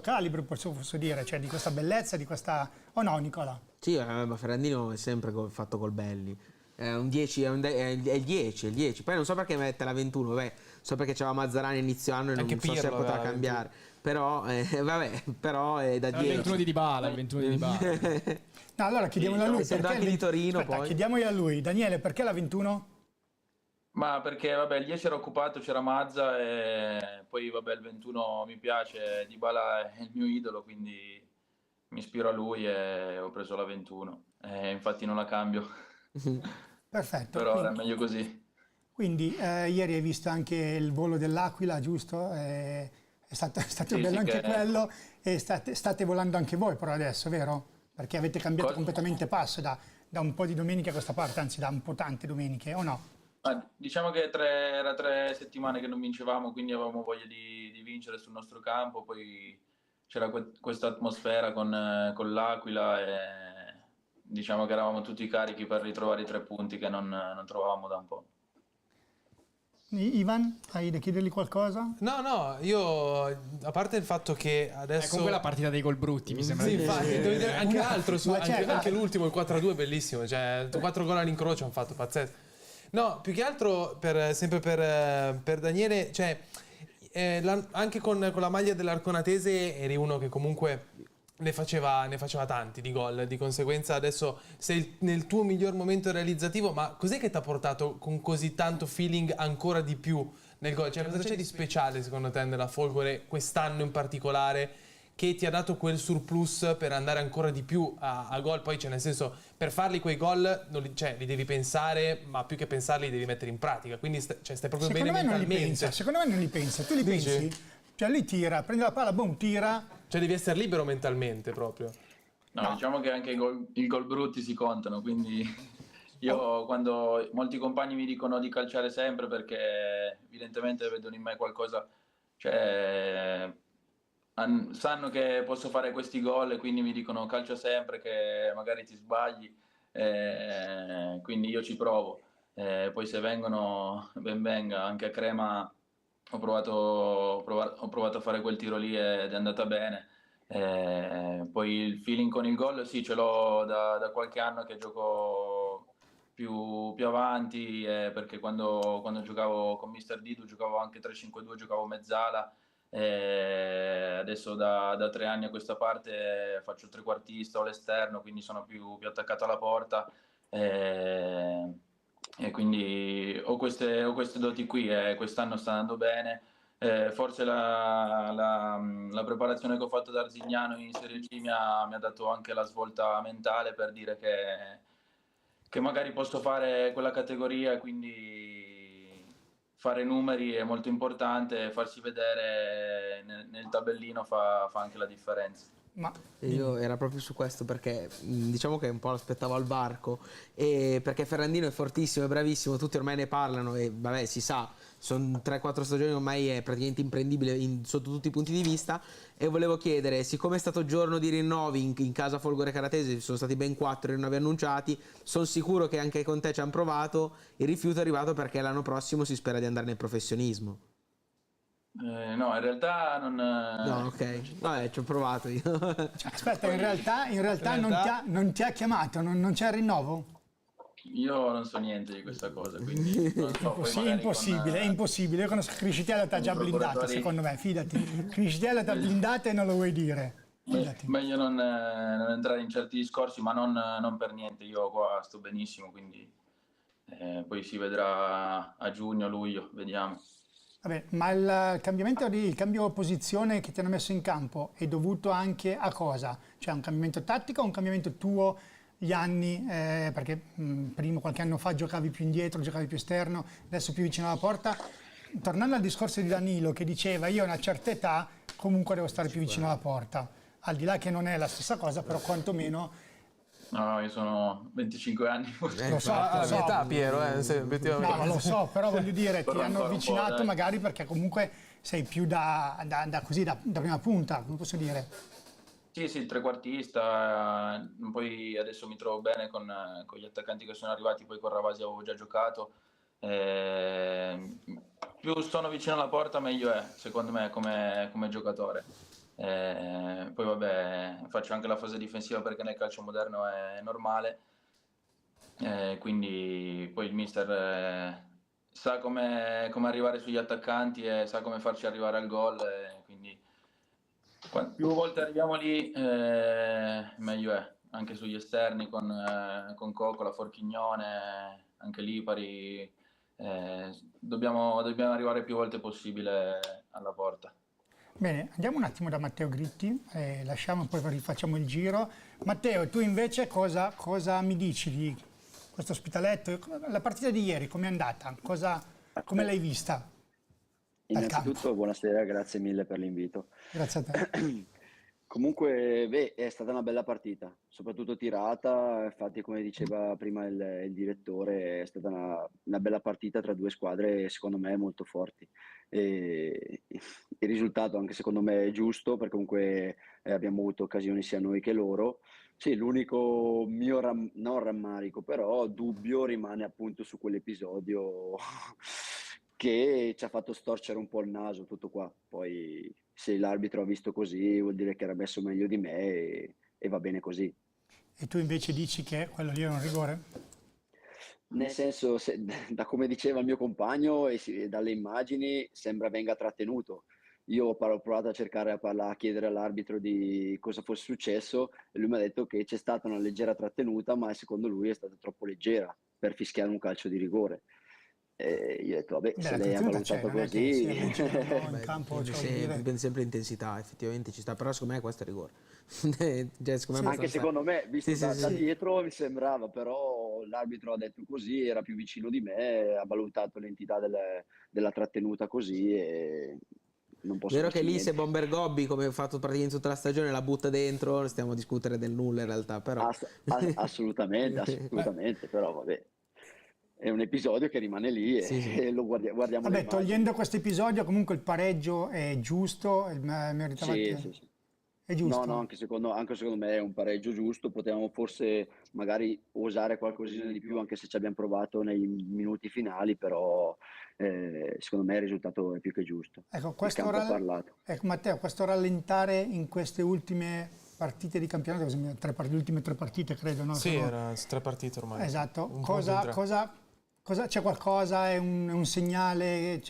calibro, posso dire, cioè di questa bellezza, di questa... O no, Nicola? Sì, ma Ferrandino è sempre fatto gol belli. È un 10, è il 10, è il 10. Poi non so perché mette la 21, vabbè, so perché c'era Mazzarani inizio anno e non Anche so se Pirlo potrà aveva cambiare. Però, vabbè, però è da Il 10. 21 di Dybala, il 21 di Dybala. No, allora chiediamolo a lui. essendo Perché anche di Torino, Aspetta, poi. chiediamogli a lui. Daniele, perché la 21? Ma perché vabbè, il 10 era occupato, c'era Mazza e poi vabbè il 21 mi piace, Dybala è il mio idolo, quindi mi ispiro a lui e ho preso la 21. Infatti non la cambio, Perfetto. però era meglio così. Quindi ieri hai visto anche il volo dell'Aquila, giusto? È stato Sì, bello sì, anche che- quello e state volando anche voi però adesso, vero? Perché avete cambiato Cosa? completamente passo da un po' di domeniche a questa parte, anzi da un po' tante domeniche, o no? Ma diciamo che era 3 settimane che non vincevamo, quindi avevamo voglia di vincere sul nostro campo, poi c'era questa atmosfera con l'Aquila e diciamo che eravamo tutti carichi per ritrovare i 3 punti che non trovavamo da un po'. Ivan, hai da chiedergli qualcosa? No, io a parte il fatto che adesso... Comunque la partita dei gol brutti mi sembra. Sì, di- infatti, devo dire anche l'altro, Ma c'è- anche l'ultimo, il 4-2 è bellissimo, cioè 4 gol all'incrocio hanno fatto, pazzesco. No, più che altro sempre per Daniele, cioè anche con la maglia dell'Arconatese eri uno che comunque ne faceva tanti di gol, di conseguenza adesso sei nel tuo miglior momento realizzativo, ma cos'è che ti ha portato con così tanto feeling ancora di più nel gol? Cioè cosa c'è di speciale secondo te nella Folgore quest'anno in particolare che ti ha dato quel surplus per andare ancora di più a gol? Poi, cioè, nel senso, per farli quei gol li devi pensare, ma più che pensarli li devi mettere in pratica, quindi stai proprio Secondo bene me non li mentalmente. pensa, secondo me non li pensa. Tu li Dici? pensi? Cioè lui tira, prende la palla, boom, tira. Cioè devi essere libero mentalmente proprio. No, diciamo che anche i gol brutti si contano, quindi io quando molti compagni mi dicono di calciare sempre perché evidentemente vedono in me qualcosa, cioè sanno che posso fare questi gol e quindi mi dicono calcia sempre che magari ti sbagli, quindi io ci provo. Poi se vengono ben venga, anche a Crema ho provato a fare quel tiro lì ed è andata bene. Poi il feeling con il gol sì, ce l'ho da qualche anno che gioco più avanti, perché quando giocavo con Mister Didu giocavo anche 3-5-2, giocavo mezzala. Adesso da 3 anni a questa parte faccio il trequartista o l'esterno, quindi sono più attaccato alla porta. E quindi ho queste doti qui e quest'anno sta andando bene. Forse la preparazione che ho fatto da Arzignano in Serie C mi ha dato anche la svolta mentale per dire che magari posso fare quella categoria, quindi fare numeri è molto importante, farsi vedere nel tabellino fa anche la differenza. Ma Io era proprio su questo perché diciamo che un po' l'aspettavo al varco e perché Ferrandino è fortissimo, è bravissimo, tutti ormai ne parlano e vabbè si sa, sono 3-4 stagioni ormai è praticamente imprendibile sotto tutti i punti di vista e volevo chiedere, siccome è stato giorno di rinnovi in casa Folgore Caratese, sono stati ben 4 rinnovi annunciati, sono sicuro che anche con te ci hanno provato, il rifiuto è arrivato perché l'anno prossimo si spera di andare nel professionismo. No, in realtà non... No, ok, vabbè ci ho provato io. aspetta, in realtà non ti ha chiamato, non c'è il rinnovo? Io non so niente di questa cosa, quindi non so, poi Sì, è magari impossibile, è impossibile. Io conosco Criscitiello, ti ha già con blindato, procuratori. secondo me, fidati. Criscitiello ti ha blindato e non lo vuoi dire. Fidati. Meglio non entrare in certi discorsi, ma non per niente, io qua sto benissimo, quindi poi si vedrà a giugno, luglio, vediamo. Vabbè, ma il cambio posizione che ti hanno messo in campo è dovuto anche a cosa? Cioè un cambiamento tattico o un cambiamento tuo gli anni, perché prima, qualche anno fa, giocavi più indietro, giocavi più esterno, adesso più vicino alla porta. Tornando al discorso di Danilo che diceva io a una certa età comunque devo stare più vicino alla porta, al di là che non è la stessa cosa, però quantomeno... No, io sono 25 anni. Lo so, alla mia età, Piero, se effettivamente. No, ma lo so, però voglio dire, ti Però hanno ancora un po', avvicinato dai. magari perché comunque sei più da prima punta, come posso dire. Sì, sì, il trequartista, poi adesso mi trovo bene con gli attaccanti che sono arrivati, poi con Ravasi avevo già giocato. Più sono vicino alla porta meglio è, secondo me, come giocatore. Poi vabbè, faccio anche la fase difensiva perché nel calcio moderno è normale. Quindi poi il mister sa come arrivare sugli attaccanti e sa come farci arrivare al gol, quindi più volte arriviamo lì meglio è, anche sugli esterni con Coccola, Forchignone, anche Lipari, dobbiamo arrivare più volte possibile alla porta. Bene, andiamo un attimo da Matteo Gritti, lasciamo poi rifacciamo il giro. Matteo, tu invece cosa mi dici di questo Ospitaletto? La partita di ieri com'è andata? Come l'hai vista? Dal campo. Innanzitutto buonasera, grazie mille per l'invito. Grazie a te. Comunque, è stata una bella partita, soprattutto tirata, infatti come diceva prima il direttore, è stata una bella partita tra due squadre secondo me molto forti. E il risultato anche secondo me è giusto perché comunque abbiamo avuto occasioni sia noi che loro. Sì, l'unico mio non rammarico, però dubbio rimane appunto su quell'episodio che ci ha fatto storcere un po' il naso, tutto qua. Poi se l'arbitro ha visto così vuol dire che era messo meglio di me e va bene così. E tu invece dici che quello lì è un rigore? Nel senso, da come diceva il mio compagno e dalle immagini sembra venga trattenuto. Io ho provato a cercare a chiedere all'arbitro di cosa fosse successo e lui mi ha detto che c'è stata una leggera trattenuta, ma secondo lui è stata troppo leggera per fischiare un calcio di rigore. E io ho detto, vabbè, se lei ha valutato così... in campo, cioè, vuol dire- Dipende sempre l'intensità, effettivamente ci sta, però secondo me questo è rigore. Cioè, secondo me è Anche abbastanza- secondo me, visto Sì, da sì. dietro mi sembrava, però l'arbitro ha detto così, era più vicino di me, ha valutato l'entità della trattenuta così e non posso Vero che farci lì se niente. Bomber Gobbi, come ha fatto praticamente tutta la stagione, la butta dentro, stiamo a discutere del nulla in realtà, però... Assolutamente, però vabbè. È un episodio che rimane lì e, Sì, sì. e lo guardiamo le Vabbè, immagini. togliendo questo episodio, comunque il pareggio è giusto, meritava Sì. è giusto. No, anche secondo me è un pareggio giusto, potevamo forse magari osare qualcosina di più anche se ci abbiamo provato nei minuti finali, però secondo me il risultato è più che giusto. Ecco, Il campo ha parlato. ecco, Matteo, questo rallentare in queste ultime partite di campionato, le ultime 3 partite credo, no? Sì, Sono- erano 3 partite ormai. Esatto, Un punto in tre. cosa c'è qualcosa, è un segnale?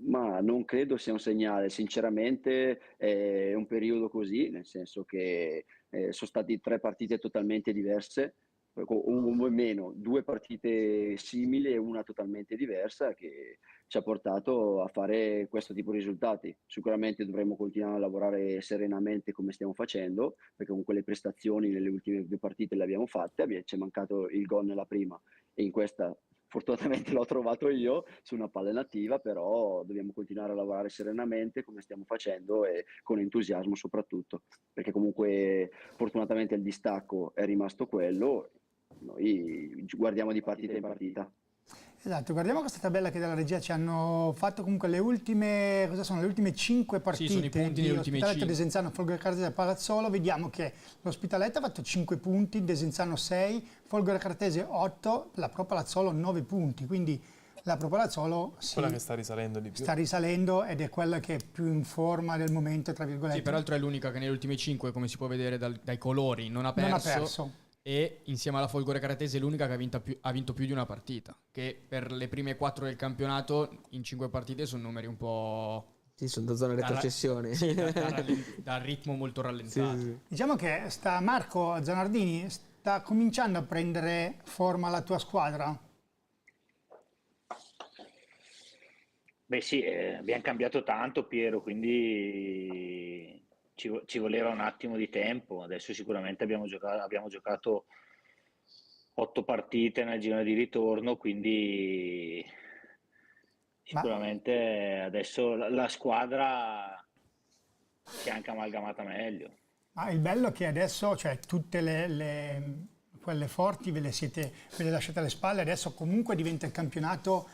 Ma non credo sia un segnale, sinceramente è un periodo così, nel senso che sono state 3 partite totalmente diverse, o meno, 2 partite simili e una totalmente diversa che ci ha portato a fare questo tipo di risultati. Sicuramente dovremmo continuare a lavorare serenamente come stiamo facendo, perché comunque le prestazioni nelle ultime 2 partite le abbiamo fatte, ci è mancato il gol nella prima e in questa fortunatamente l'ho trovato io su una palla inattiva, però dobbiamo continuare a lavorare serenamente come stiamo facendo e con entusiasmo soprattutto, perché comunque fortunatamente il distacco è rimasto quello, noi guardiamo di partita in partita. Esatto, guardiamo questa tabella che dalla regia ci hanno fatto comunque le ultime, cosa sono? Le ultime 5 partite sono i punti di delle ultime Ospitaletto, 5. Desenzano, Folgore Cartese e Palazzolo. Vediamo che l'Ospitaletto ha fatto 5 punti, Desenzano 6, Folgore Cartese 8, la Pro Palazzolo 9 punti, quindi la Pro Palazzolo Quella che sta risalendo di più. sta risalendo ed è quella che è più in forma del momento, tra virgolette. Sì, peraltro è l'unica che nelle ultime 5, come si può vedere dai colori, non ha Non ha perso. perso. E insieme alla Folgore Caratese è l'unica che ha vinto più di una partita, che per le prime 4 del campionato in 5 partite sono numeri un po'... Sì, sono da zona retrocessione. Sì, dal ritmo molto rallentato. Sì. Diciamo che Marco Zanardini sta cominciando a prendere forma la tua squadra? Beh sì, abbiamo cambiato tanto Piero, quindi ci voleva un attimo di tempo. Adesso sicuramente abbiamo giocato 8 partite nel girone di ritorno, quindi Ma sicuramente adesso la squadra si è anche amalgamata meglio. Ma il bello è che adesso, cioè, tutte quelle forti ve le lasciate alle spalle, adesso comunque diventa il campionato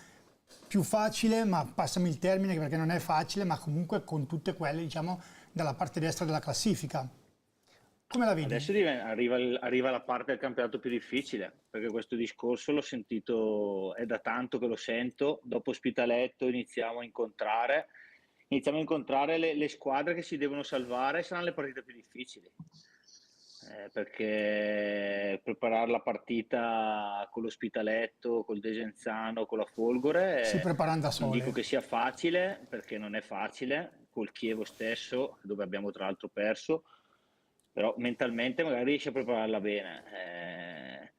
più facile, ma passami il termine perché non è facile, ma comunque con tutte quelle, diciamo, dalla parte destra della classifica. Come la vedi? Adesso arriva la parte del campionato più difficile, perché questo discorso l'ho sentito, è da tanto che lo sento. Dopo Ospitaletto iniziamo a incontrare le squadre che si devono salvare, saranno le partite più difficili. Perché preparare la partita con l'Ospitaletto, col Desenzano, con la Folgore, Si preparano da non sole. dico che sia facile, perché non è facile, col Chievo stesso, dove abbiamo tra l'altro perso, però mentalmente magari riesci a prepararla bene.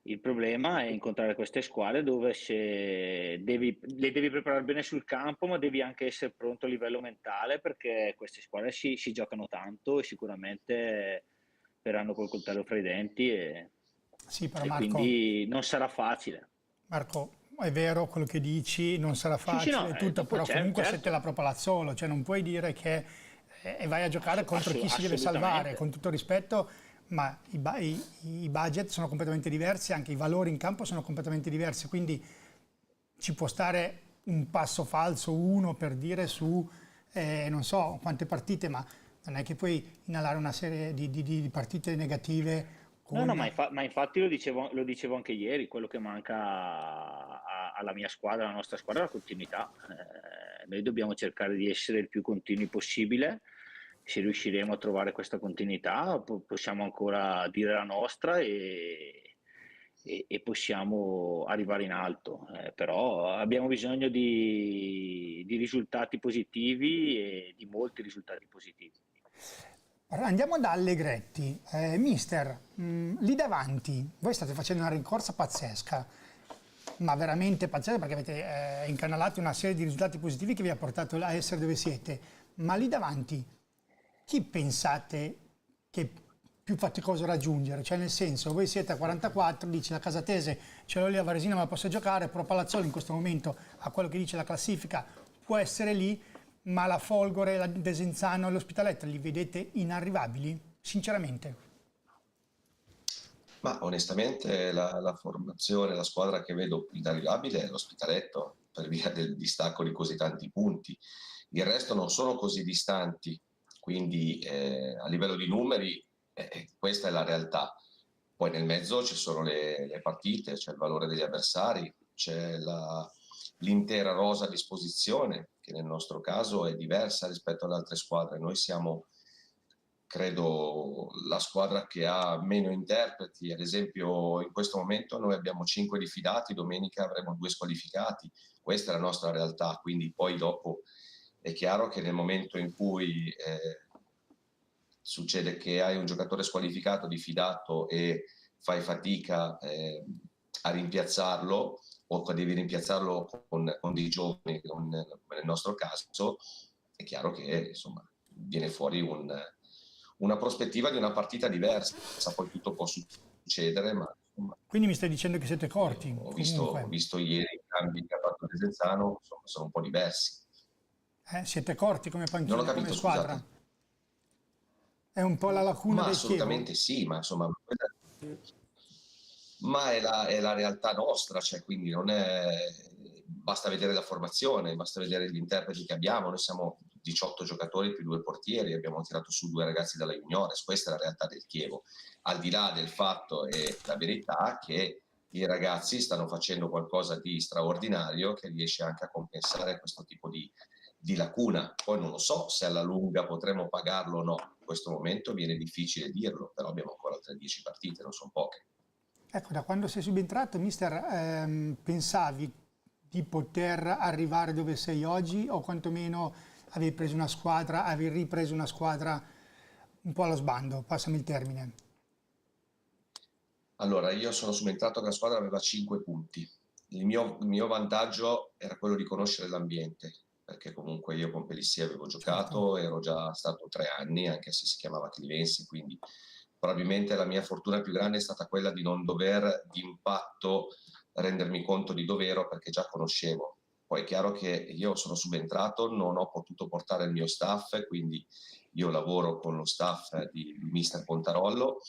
Il problema è incontrare queste squadre dove le devi preparare bene sul campo, ma devi anche essere pronto a livello mentale, perché queste squadre si giocano tanto e sicuramente verranno col coltello fra i denti Sì, però e quindi non sarà facile. Marco, è vero quello che dici, non sarà facile no, e tutto, dopo però comunque certo. se te la propala solo, cioè non puoi dire che vai a giocare contro chi si deve salvare, Assolutamente. con tutto rispetto, ma i budget sono completamente diversi, anche i valori in campo sono completamente diversi, quindi ci può stare un passo falso, uno per dire su non so quante partite, ma non è che puoi inalare una serie di partite negative. No, ma infatti lo dicevo anche ieri, quello che manca alla mia squadra, alla nostra squadra, è la continuità. Noi dobbiamo cercare di essere il più continui possibile. Se riusciremo a trovare questa continuità, possiamo ancora dire la nostra e possiamo arrivare in alto. Però abbiamo bisogno di risultati positivi e di molti risultati positivi. Andiamo da Allegretti. Mister, lì davanti, voi state facendo una rincorsa pazzesca, ma veramente pazzesca, perché avete incanalato una serie di risultati positivi che vi ha portato a essere dove siete. Ma lì davanti, chi pensate che è più faticoso raggiungere? Cioè nel senso, voi siete a 44, dice la Casatese, ce l'ho lì a Varesina ma posso giocare, però Palazzolo in questo momento, a quello che dice la classifica, può essere lì, ma la Folgore, la Desenzano e l'Ospitaletto li vedete inarrivabili? Sinceramente. Ma onestamente la formazione, la squadra che vedo inarrivabile è l'Ospitaletto, per via del distacco di così tanti punti. Il resto non sono così distanti, quindi a livello di numeri questa è la realtà. Poi nel mezzo ci sono le partite, c'è il valore degli avversari, c'è l'intera rosa a disposizione, che nel nostro caso è diversa rispetto alle altre squadre. Noi siamo, credo, la squadra che ha meno interpreti. Ad esempio in questo momento noi abbiamo 5 diffidati, domenica avremo 2 squalificati. Questa è la nostra realtà, quindi poi dopo è chiaro che nel momento in cui succede che hai un giocatore squalificato, diffidato e fai fatica a rimpiazzarlo, o devi rimpiazzarlo con dei giovani, come nel nostro caso, è chiaro che insomma viene fuori una prospettiva di una partita diversa. Poi tutto può succedere, ma insomma, Quindi mi stai dicendo che siete corti? ho visto ieri i cambi che ha fatto Desenzano, insomma, sono un po' diversi. Siete corti come panchina, Non ho capito, come squadra? scusate. È un po' la lacuna Ma del assolutamente sì, ma insomma, ma è la realtà nostra, cioè, quindi non è, basta vedere la formazione, basta vedere gli interpreti che abbiamo. Noi siamo 18 giocatori più 2 portieri, abbiamo tirato su 2 ragazzi dalla Juniores, questa è la realtà del Chievo, al di là del fatto e la verità che i ragazzi stanno facendo qualcosa di straordinario che riesce anche a compensare questo tipo di lacuna. Poi non lo so se alla lunga potremo pagarlo o no, in questo momento viene difficile dirlo, però abbiamo ancora altre 10 partite, non sono poche. Ecco, da quando sei subentrato, mister, pensavi di poter arrivare dove sei oggi, o quantomeno avevi ripreso una squadra un po' allo sbando, passami il termine? Allora, io sono subentrato che la squadra aveva 5 punti. Il mio vantaggio era quello di conoscere l'ambiente. perché comunque io con Pellissier avevo giocato, ero già stato 3 anni, anche se si chiamava Clivensi, quindi probabilmente la mia fortuna più grande è stata quella di non dover d'impatto rendermi conto di dov'ero, perché già conoscevo. Poi è chiaro che io sono subentrato, non ho potuto portare il mio staff, quindi io lavoro con lo staff di Mister Pontarollo,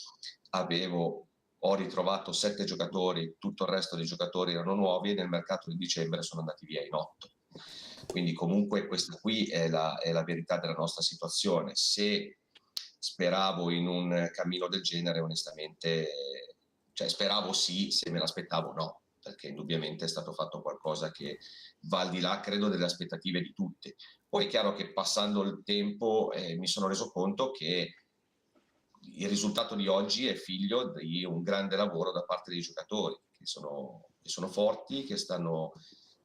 ho ritrovato 7 giocatori, tutto il resto dei giocatori erano nuovi e nel mercato di dicembre sono andati via in 8. Quindi comunque questa qui è la verità della nostra situazione. Se speravo in un cammino del genere, onestamente, cioè speravo sì, se me l'aspettavo no, perché indubbiamente è stato fatto qualcosa che va al di là, credo, delle aspettative di tutti. Poi è chiaro che passando il tempo mi sono reso conto che il risultato di oggi è figlio di un grande lavoro da parte dei giocatori, che sono forti, che stanno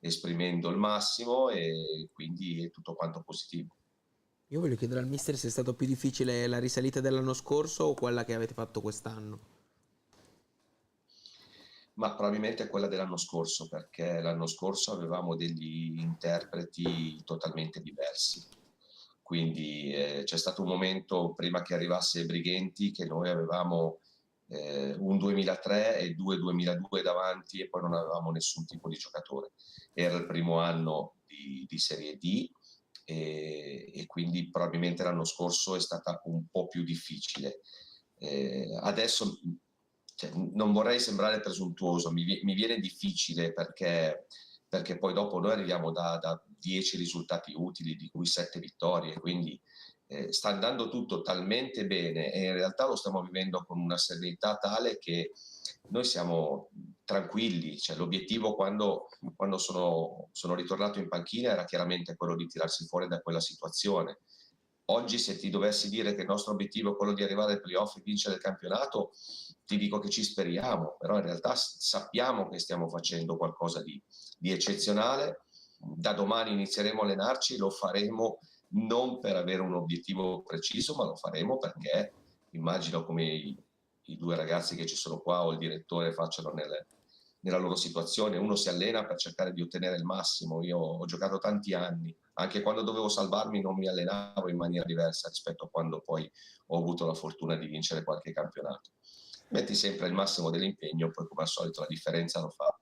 esprimendo il massimo e quindi è tutto quanto positivo. Io voglio chiedere al mister se è stato più difficile la risalita dell'anno scorso o quella che avete fatto quest'anno. Ma probabilmente quella dell'anno scorso, perché l'anno scorso avevamo degli interpreti totalmente diversi. Quindi c'è stato un momento prima che arrivasse Brighenti che noi avevamo un 2003 e 2002 davanti e poi non avevamo nessun tipo di giocatore. Era il primo anno di Serie D e quindi probabilmente l'anno scorso è stata un po' più difficile. Adesso cioè, non vorrei sembrare presuntuoso, mi viene difficile perché poi dopo noi arriviamo da 10 risultati utili, di cui 7 vittorie, quindi sta andando tutto talmente bene e in realtà lo stiamo vivendo con una serenità tale che noi siamo tranquilli, cioè, l'obiettivo quando sono ritornato in panchina era chiaramente quello di tirarsi fuori da quella situazione. Oggi se ti dovessi dire che il nostro obiettivo è quello di arrivare ai playoff e vincere il campionato, ti dico che ci speriamo, però in realtà sappiamo che stiamo facendo qualcosa di eccezionale. Da domani inizieremo a allenarci, lo faremo non per avere un obiettivo preciso, ma lo faremo perché immagino come i 2 ragazzi che ci sono qua o il direttore facciano nella loro situazione. Uno si allena per cercare di ottenere il massimo. Io ho giocato tanti anni, anche quando dovevo salvarmi non mi allenavo in maniera diversa rispetto a quando poi ho avuto la fortuna di vincere qualche campionato. Metti sempre il massimo dell'impegno, poi come al solito la differenza lo fa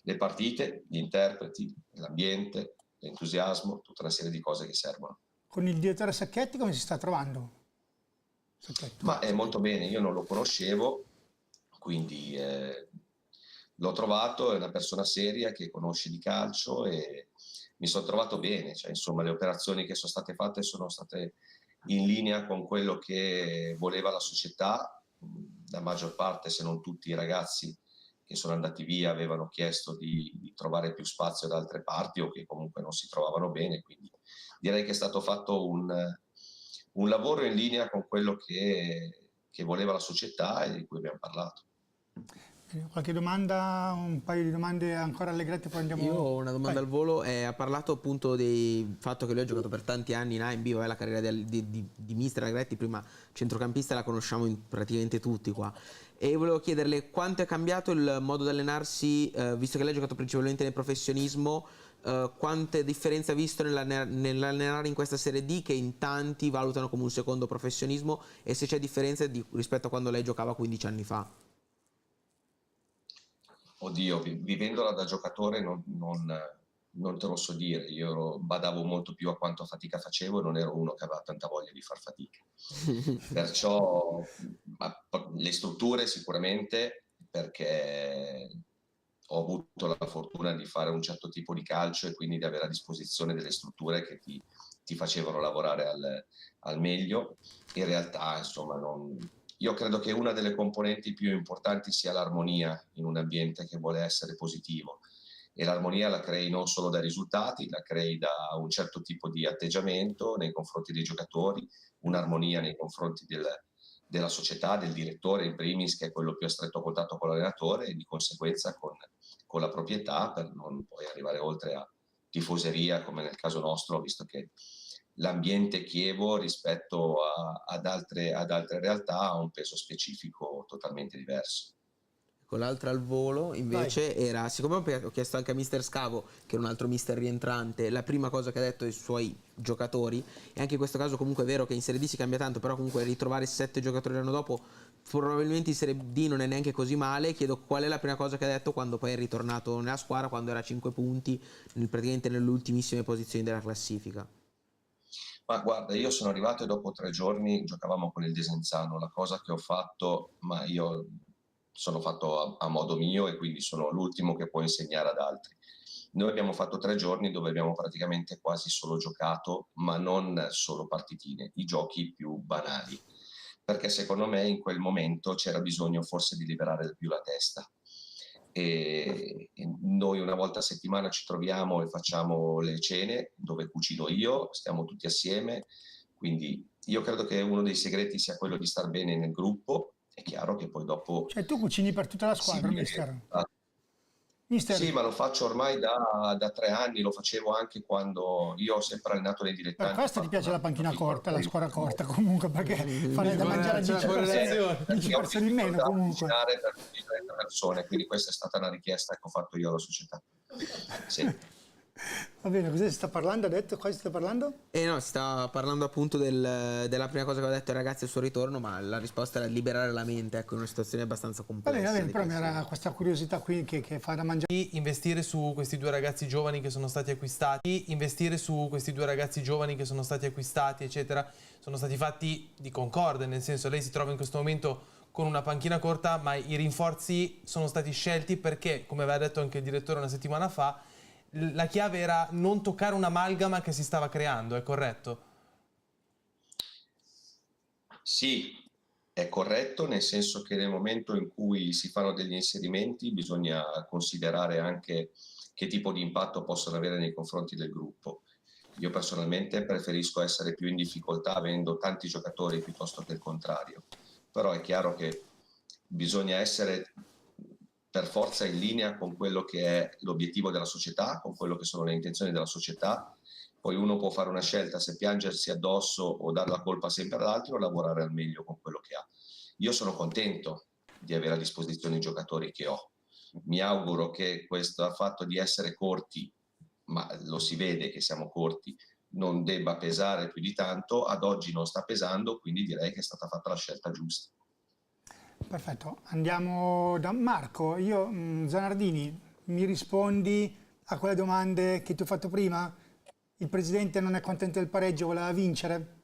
le partite, gli interpreti, l'ambiente, l'entusiasmo, tutta una serie di cose che servono. Con il direttore Sacchetti come si sta trovando? Sacchetti. Ma è molto bene, io non lo conoscevo, quindi l'ho trovato, è una persona seria che conosce di calcio e mi sono trovato bene, cioè, insomma le operazioni che sono state fatte sono state in linea con quello che voleva la società. La maggior parte, se non tutti i ragazzi che sono andati via avevano chiesto di trovare più spazio da altre parti o che comunque non si trovavano bene, quindi direi che è stato fatto un lavoro in linea con quello che voleva la società e di cui abbiamo parlato. Qualche domanda, un paio di domande ancora Allegretti, poi andiamo... Io ho una domanda al volo, ha parlato appunto del fatto che lui ha giocato per tanti anni in A in B, la carriera di Mister Allegretti, prima centrocampista, la conosciamo praticamente tutti qua, e volevo chiederle quanto è cambiato il modo di allenarsi, visto che lei ha giocato principalmente nel professionismo, quante differenze ha visto nell'allenare in questa Serie D che in tanti valutano come un secondo professionismo, e se c'è differenza rispetto a quando lei giocava 15 anni fa. Oddio, vivendola da giocatore non te lo so dire, io badavo molto più a quanto fatica facevo e non ero uno che aveva tanta voglia di far fatica. Perciò le strutture sicuramente, perché ho avuto la fortuna di fare un certo tipo di calcio e quindi di avere a disposizione delle strutture che ti facevano lavorare al meglio. In realtà, insomma, io credo che una delle componenti più importanti sia l'armonia in un ambiente che vuole essere positivo, e l'armonia la crei non solo dai risultati, la crei da un certo tipo di atteggiamento nei confronti dei giocatori, un'armonia nei confronti della società, del direttore in primis, che è quello più a stretto contatto con l'allenatore, e di conseguenza con la proprietà, per non poi arrivare oltre a tifoseria come nel caso nostro, visto che l'ambiente Chievo rispetto ad altre realtà ha un peso specifico totalmente diverso. con l'altra al volo invece era, siccome ho chiesto anche a mister Scavo, che è un altro mister rientrante, la prima cosa che ha detto ai suoi giocatori, e anche in questo caso comunque è vero che in Serie D si cambia tanto, però comunque ritrovare 7 giocatori l'anno dopo probabilmente in Serie D non è neanche così male. Chiedo qual è la prima cosa che ha detto quando poi è ritornato nella squadra, quando era a 5 punti praticamente nelle ultimissime posizioni della classifica. Ma guarda, io sono arrivato e dopo 3 giorni giocavamo con il Desenzano. La cosa che ho fatto, ma io sono fatto a modo mio e quindi sono l'ultimo che può insegnare ad altri. Noi abbiamo fatto 3 giorni dove abbiamo praticamente quasi solo giocato, ma non solo partitine, i giochi più banali, perché secondo me in quel momento c'era bisogno forse di liberare di più la testa. E noi una volta a settimana ci troviamo e facciamo le cene dove cucino io, stiamo tutti assieme, quindi io credo che uno dei segreti sia quello di star bene nel gruppo. È chiaro che poi dopo Cioè tu cucini per tutta la squadra, mister? Mister, sì, ma lo faccio ormai da 3 anni, lo facevo anche quando io ho sempre allenato nei dilettanti. per questo ti piace la panchina corta, la squadra corta comunque, perché fare da Guarda, mangiare a c'è 10 la persone, correlazione. 10 persone in meno comunque. Per 30 persone, quindi questa è stata una richiesta che ho fatto io alla società. Sì. Va bene, cosa si sta parlando? Ha detto cosa si sta parlando? No, si sta parlando appunto della prima cosa che ho detto ai ragazzi al suo ritorno, ma la risposta era liberare la mente, ecco, in una situazione abbastanza complessa. Va bene, però mi era questa curiosità qui che fa da mangiare. Investire su questi 2 ragazzi giovani che sono stati acquistati, eccetera, sono stati fatti di concorde, nel senso lei si trova in questo momento con una panchina corta, ma i rinforzi sono stati scelti perché, come aveva detto anche il direttore una settimana fa, la chiave era non toccare un'amalgama che si stava creando, è corretto? Sì, è corretto, nel senso che nel momento in cui si fanno degli inserimenti bisogna considerare anche che tipo di impatto possono avere nei confronti del gruppo. Io personalmente preferisco essere più in difficoltà avendo tanti giocatori piuttosto che il contrario, però è chiaro che bisogna essere per forza in linea con quello che è l'obiettivo della società, con quello che sono le intenzioni della società. Poi uno può fare una scelta se piangersi addosso o dare la colpa sempre all'altro o lavorare al meglio con quello che ha. Io sono contento di avere a disposizione i giocatori che ho. Mi auguro che questo fatto di essere corti, ma lo si vede che siamo corti, non debba pesare più di tanto. Ad oggi non sta pesando, quindi direi che è stata fatta la scelta giusta. Perfetto, andiamo da Marco. Io, Zanardini, mi rispondi a quelle domande che ti ho fatto prima? Il presidente non è contento del pareggio, voleva vincere?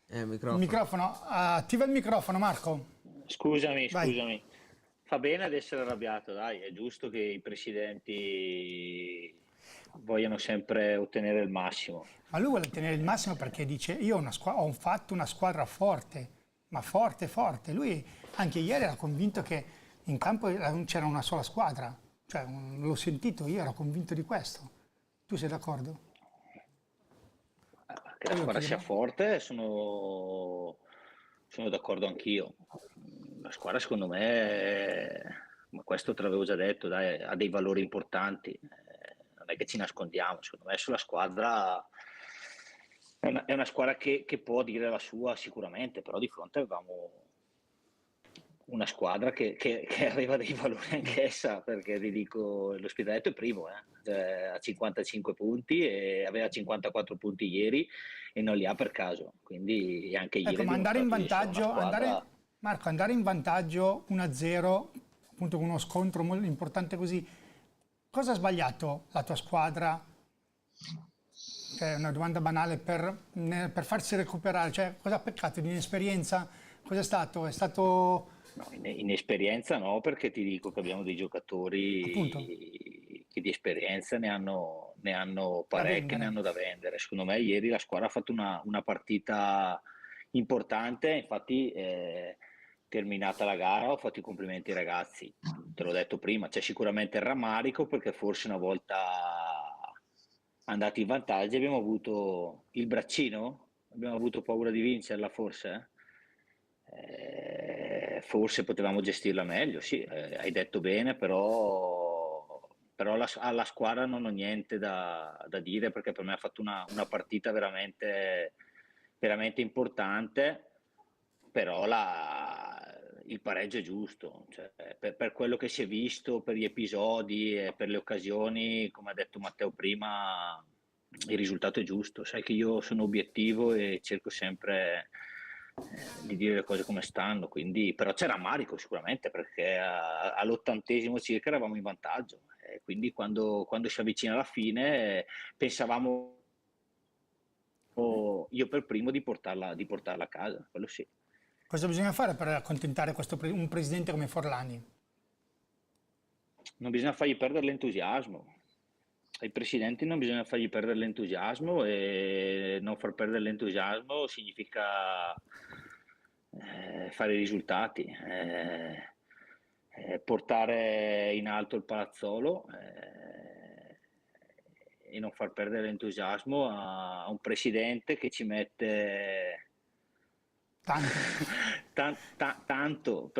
Microfono. Il microfono, attiva il microfono Marco. Scusami. Vai. Fa bene ad essere arrabbiato, dai, è giusto che i presidenti vogliano sempre ottenere il massimo. Ma lui vuole ottenere il massimo perché dice io ho fatto una squadra forte, ma forte. Lui anche ieri era convinto che in campo c'era una sola squadra, cioè l'ho sentito, io ero convinto di questo. Tu sei d'accordo? Che la squadra sia forte, sono d'accordo anch'io. La squadra secondo me, ma questo te l'avevo già detto, dai, ha dei valori importanti, non è che ci nascondiamo, secondo me sulla squadra è una squadra che può dire la sua sicuramente, però di fronte avevamo una squadra che aveva dei valori anch'essa, perché vi dico, l'Ospitaletto è primo, cioè, a 55 punti e aveva 54 punti ieri e non li ha per caso, quindi anche ieri Ecco, ma andare in vantaggio, Marco, andare in vantaggio 1-0, appunto con uno scontro molto importante così, cosa ha sbagliato la tua squadra? È una domanda banale per farsi recuperare, cioè cosa ha peccato di inesperienza? Cos'è stato? È stato... No, inesperienza no, perché ti dico che abbiamo dei giocatori Appunto. che di esperienza ne hanno parecchie, ne hanno da vendere. Secondo me ieri la squadra ha fatto una partita importante, infatti terminata la gara ho fatto i complimenti ai ragazzi, te l'ho detto prima, c'è sicuramente il rammarico perché forse una volta andati in vantaggio abbiamo avuto il braccino, abbiamo avuto paura di vincerla forse, forse potevamo gestirla meglio, sì, hai detto bene, però alla squadra non ho niente da dire perché per me ha fatto una partita veramente, veramente importante. però il pareggio è giusto, cioè, per quello che si è visto, per gli episodi e per le occasioni, come ha detto Matteo prima, il risultato è giusto. Sai che io sono obiettivo e cerco sempre di dire le cose come stanno, quindi, però c'era rammarico sicuramente perché all'80° circa eravamo in vantaggio, e quindi quando si avvicina alla fine pensavamo, io per primo, di portarla a casa, quello sì. Cosa bisogna fare per accontentare un presidente come Forlani? Non bisogna fargli perdere l'entusiasmo. Ai presidenti non bisogna fargli perdere l'entusiasmo, e non far perdere l'entusiasmo significa fare i risultati, portare in alto il palazzolo, e non far perdere l'entusiasmo a un presidente che ci mette tanto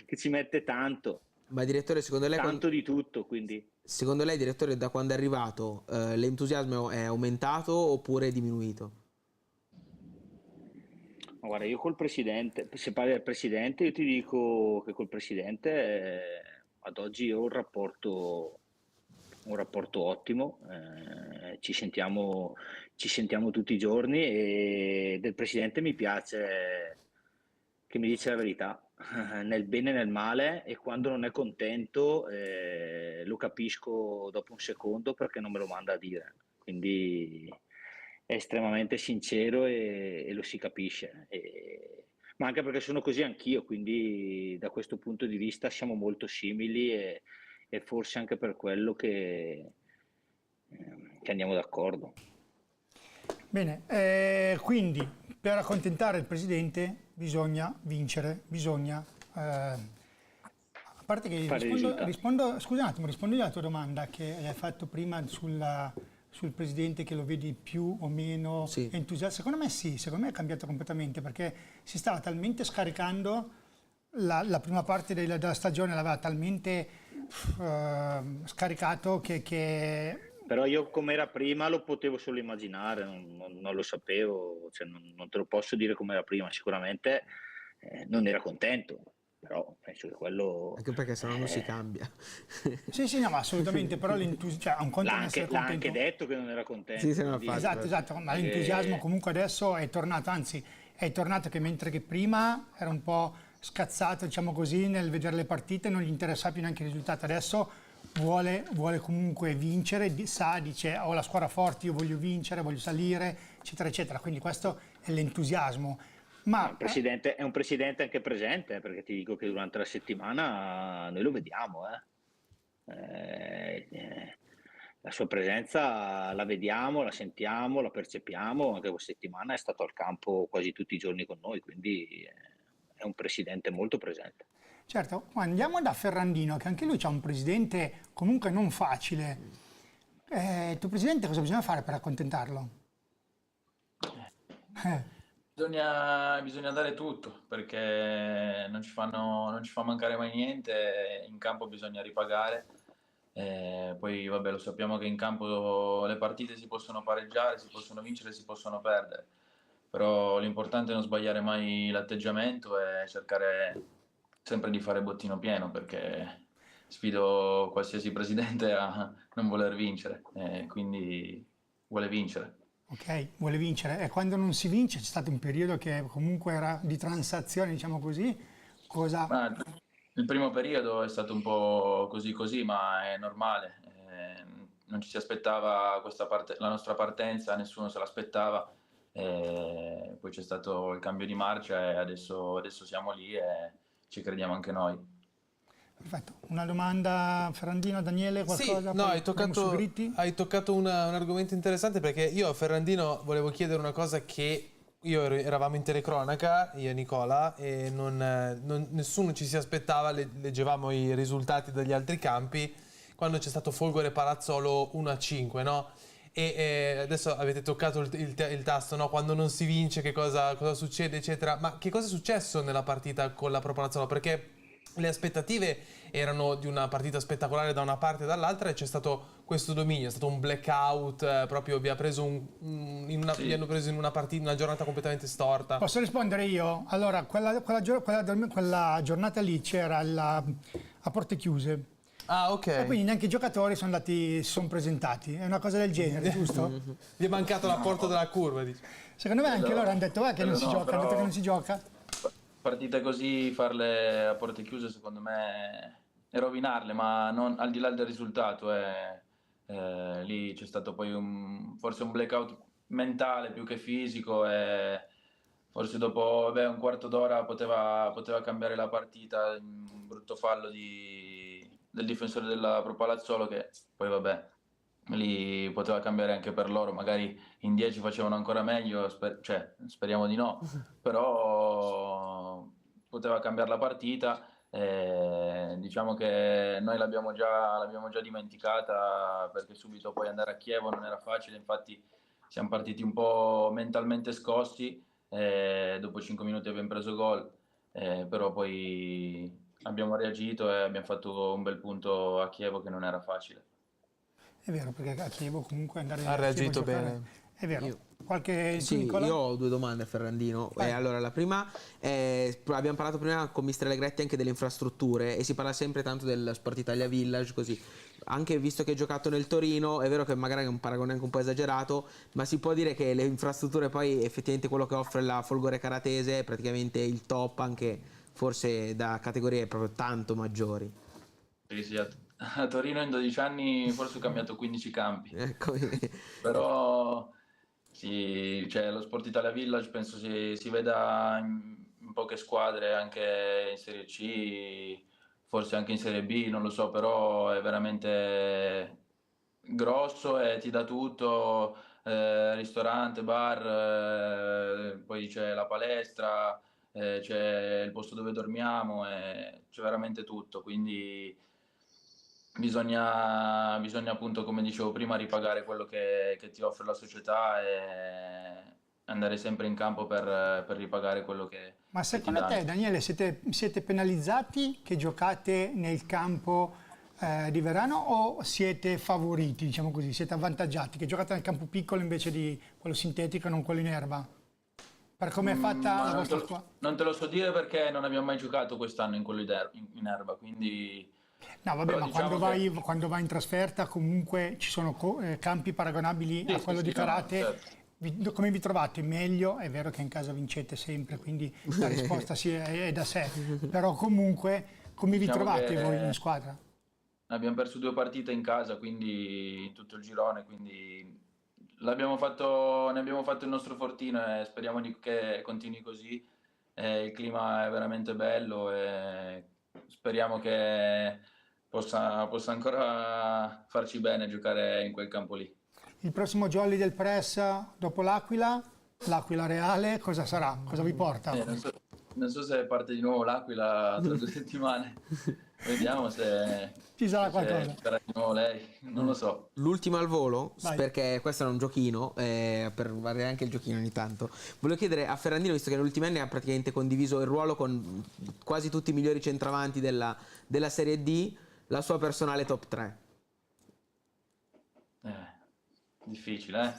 che ci mette tanto. Ma direttore, secondo lei Tanto di tutto, quindi. Secondo lei, direttore, da quando è arrivato l'entusiasmo è aumentato oppure è diminuito? Ma guarda, io col presidente, se parli del presidente, io ti dico che col presidente ad oggi ho un rapporto ottimo, ci sentiamo tutti i giorni, e del presidente mi piace che mi dice la verità, nel bene e nel male, e quando non è contento lo capisco dopo un secondo perché non me lo manda a dire, quindi è estremamente sincero e lo si capisce, ma anche perché sono così anch'io, quindi da questo punto di vista siamo molto simili, e forse anche per quello che andiamo d'accordo. Bene, quindi per accontentare il presidente bisogna vincere, a parte che rispondo un attimo, rispondo alla tua domanda che hai fatto prima sul presidente, che lo vedi più o meno entusiasta. Secondo me sì, secondo me è cambiato completamente, perché si stava talmente scaricando, la prima parte della stagione l'aveva talmente scaricato che Però io, come era prima, lo potevo solo immaginare, non lo sapevo, cioè non te lo posso dire come era prima. Sicuramente non era contento, però penso che quello... Anche perché sennò non si cambia. Sì, no, ma assolutamente, però l'ha anche detto che non era contento. Sì, quindi... Esatto, ma l'entusiasmo comunque adesso è tornato, anzi è tornato, che mentre che prima era un po' scazzato, diciamo così, nel vedere le partite, non gli interessava più neanche il risultato. Adesso vuole comunque vincere, dice ho la squadra forte, io voglio vincere, voglio salire, eccetera eccetera, quindi questo è l'entusiasmo. Ma è un presidente anche presente, perché ti dico che durante la settimana noi lo vediamo, la sua presenza la vediamo, la sentiamo, la percepiamo. Anche questa settimana è stato al campo quasi tutti i giorni con noi, quindi è un presidente molto presente. Certo, andiamo da Ferrandino, che anche lui ha un presidente comunque non facile. Il tuo presidente cosa bisogna fare per accontentarlo? Bisogna dare tutto, perché non ci fa mancare mai niente, in campo bisogna ripagare, poi vabbè, lo sappiamo che in campo le partite si possono pareggiare, si possono vincere, si possono perdere, però l'importante è non sbagliare mai l'atteggiamento e cercare sempre di fare bottino pieno, perché sfido qualsiasi presidente a non voler vincere, quindi vuole vincere. Ok, vuole vincere, e quando non si vince, c'è stato un periodo che comunque era di transazione, diciamo così, cosa... Il primo periodo è stato un po' così, ma è normale, non ci si aspettava la nostra partenza, nessuno se l'aspettava, poi c'è stato il cambio di marcia e adesso siamo lì e ci crediamo anche noi. Perfetto. Una domanda, Ferrandino, Daniele, qualcosa? Sì, no, hai toccato un argomento interessante, perché io a Ferrandino volevo chiedere una cosa che eravamo in telecronaca, io e Nicola, e nessuno ci si aspettava, leggevamo i risultati dagli altri campi, quando c'è stato Folgore Palazzolo 1-5, no? E adesso avete toccato il tasto, no? Quando non si vince che cosa succede, eccetera. Ma che cosa è successo nella partita con la Pro Palazzolo? Perché le aspettative erano di una partita spettacolare da una parte e dall'altra, e c'è stato questo dominio, è stato un blackout, proprio vi ha preso vi hanno preso in una partita, una giornata completamente storta. Posso rispondere io? Allora, quella giornata lì c'era a porte chiuse. Ah, ok. E quindi neanche i giocatori si sono presentati. È una cosa del genere, giusto? Vi è mancato la porta della curva, dice. Secondo me anche loro hanno detto che non si gioca, hanno detto che non si gioca. Partite così, farle a porte chiuse, secondo me è rovinarle, ma non al di là del risultato. Lì c'è stato poi forse un blackout mentale più che fisico, e forse dopo un quarto d'ora poteva cambiare la partita. Un brutto fallo del difensore della Pro Palazzolo, che poi vabbè, lì poteva cambiare anche per loro, magari in 10 facevano ancora meglio, speriamo di no, però poteva cambiare la partita. Diciamo che noi l'abbiamo già dimenticata, perché subito poi andare a Chievo non era facile, infatti siamo partiti un po' mentalmente scossi, dopo 5 minuti abbiamo preso gol, però poi abbiamo reagito e abbiamo fatto un bel punto a Chievo, che non era facile. È vero, perché a Chievo comunque andare Ha a reagito Chievo a giocare- bene. È vero. Qualche Sì, Nicola? io ho 2 domande a Ferrandino. Allora, la prima, abbiamo parlato prima con Mister Allegretti anche delle infrastrutture, e si parla sempre tanto del Sport Italia Village, così. Anche visto che hai giocato nel Torino, è vero che magari è un paragone anche un po' esagerato, ma si può dire che le infrastrutture, poi effettivamente quello che offre la Folgore Caratese è praticamente il top, anche forse da categorie proprio tanto maggiori. Sì, a Torino in 12 anni forse ho cambiato 15 campi. Ecco. Però sì, cioè, lo Sport Italia Village penso si veda in poche squadre, anche in Serie C, forse anche in Serie B, non lo so, però è veramente grosso e ti dà tutto, ristorante, bar, poi c'è la palestra, c'è il posto dove dormiamo, c'è veramente tutto, quindi bisogna appunto, come dicevo prima, ripagare quello che ti offre la società e andare sempre in campo per ripagare quello che Ma ti secondo danno. te, Daniele, siete penalizzati che giocate nel campo di Verano, o siete favoriti, diciamo così, siete avvantaggiati che giocate nel campo piccolo invece di quello sintetico e non quello in erba? Per come è fatta Ma la non vostra te, squadra? non te lo so dire, perché non abbiamo mai giocato quest'anno in quello in erba, quindi No, vabbè, però ma diciamo quando vai in trasferta comunque ci sono campi paragonabili Sì, a quello sì, di sì, no, karate. certo. Come vi trovate? Meglio? È vero che in casa vincete sempre, quindi la risposta è da sé, però comunque come vi Diciamo trovate che voi in squadra? abbiamo perso 2 partite in casa, quindi in tutto il girone, quindi ne abbiamo fatto il nostro fortino, e speriamo che continui così. Il clima è veramente bello e speriamo che possa ancora farci bene giocare in quel campo lì. Il prossimo jolly del Press dopo l'Aquila Reale, cosa sarà? Cosa vi porta? Non so se parte di nuovo l'Aquila tra 2 settimane. Vediamo se Ci sarà qualcosa. ci sarà di nuovo lei, non lo so. L'ultima al volo, Vai. perché questo era un giochino, per variare anche il giochino ogni tanto. Volevo chiedere a Ferrandino, visto che negli ultimi anni ha praticamente condiviso il ruolo con quasi tutti i migliori centravanti della Serie D, la sua personale top 3. Difficile,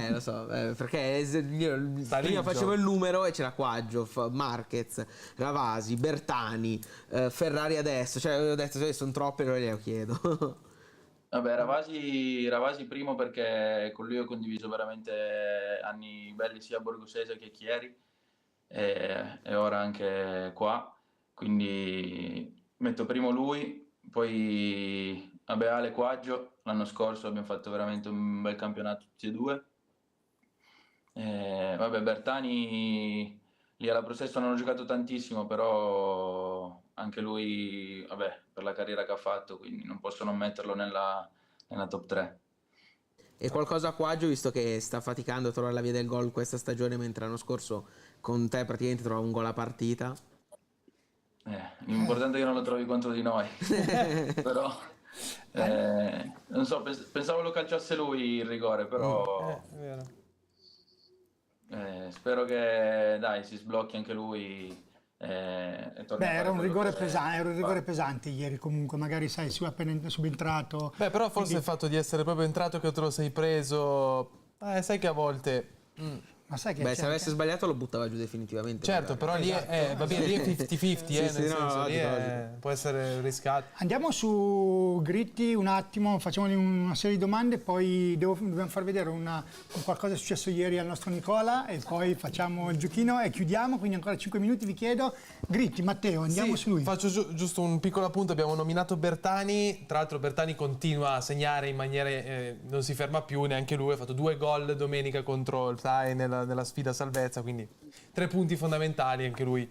Lo so, perché io prima facevo il numero e c'era Quaggio, Marquez, Ravasi, Bertani, Ferrari adesso, cioè ho detto sono troppe, allora glielo chiedo. Vabbè, Ravasi primo, perché con lui ho condiviso veramente anni belli sia a Borgosese che a Chieri, e ora anche qua, quindi metto primo lui, poi vabbè, Ale Quaggio, l'anno scorso abbiamo fatto veramente un bel campionato tutti e due. Vabbè, Bertani lì alla Prosesto non ho giocato tantissimo, però anche lui, vabbè, per la carriera che ha fatto, quindi non posso non metterlo nella top 3. E qualcosa a Quaggio, visto che sta faticando a trovare la via del gol questa stagione, mentre l'anno scorso con te praticamente trova un gol a partita. L'importante è che non lo trovi contro di noi. Però non so, pensavo lo calciasse lui il rigore, però È vero. spero che dai, si sblocchi anche lui e torni a Beh, fare era un quello rigore che pesante, era un rigore fa. pesante ieri comunque, magari sai, si è appena subentrato. Beh, però forse quindi- il fatto di essere proprio entrato che te lo sei preso, sai che a volte... Ma sai che Beh, c'è se avesse anche- sbagliato lo buttava giù definitivamente. Certo, però lì è, va bene, lì è 50-50, Sì, nel sì, no, senso, lì logico. può essere rischiato. Andiamo su Gritti un attimo, facciamo una serie di domande, poi dobbiamo far vedere un qualcosa è successo ieri al nostro Nicola e poi facciamo il giochino e chiudiamo, quindi ancora 5 minuti vi chiedo. Gritti, Matteo, andiamo Sì, su lui. faccio giusto un piccolo appunto, abbiamo nominato Bertani, tra l'altro Bertani continua a segnare in maniera, non si ferma più neanche lui, ha fatto 2 gol domenica contro il SAE nella sfida salvezza, quindi 3 punti fondamentali, anche lui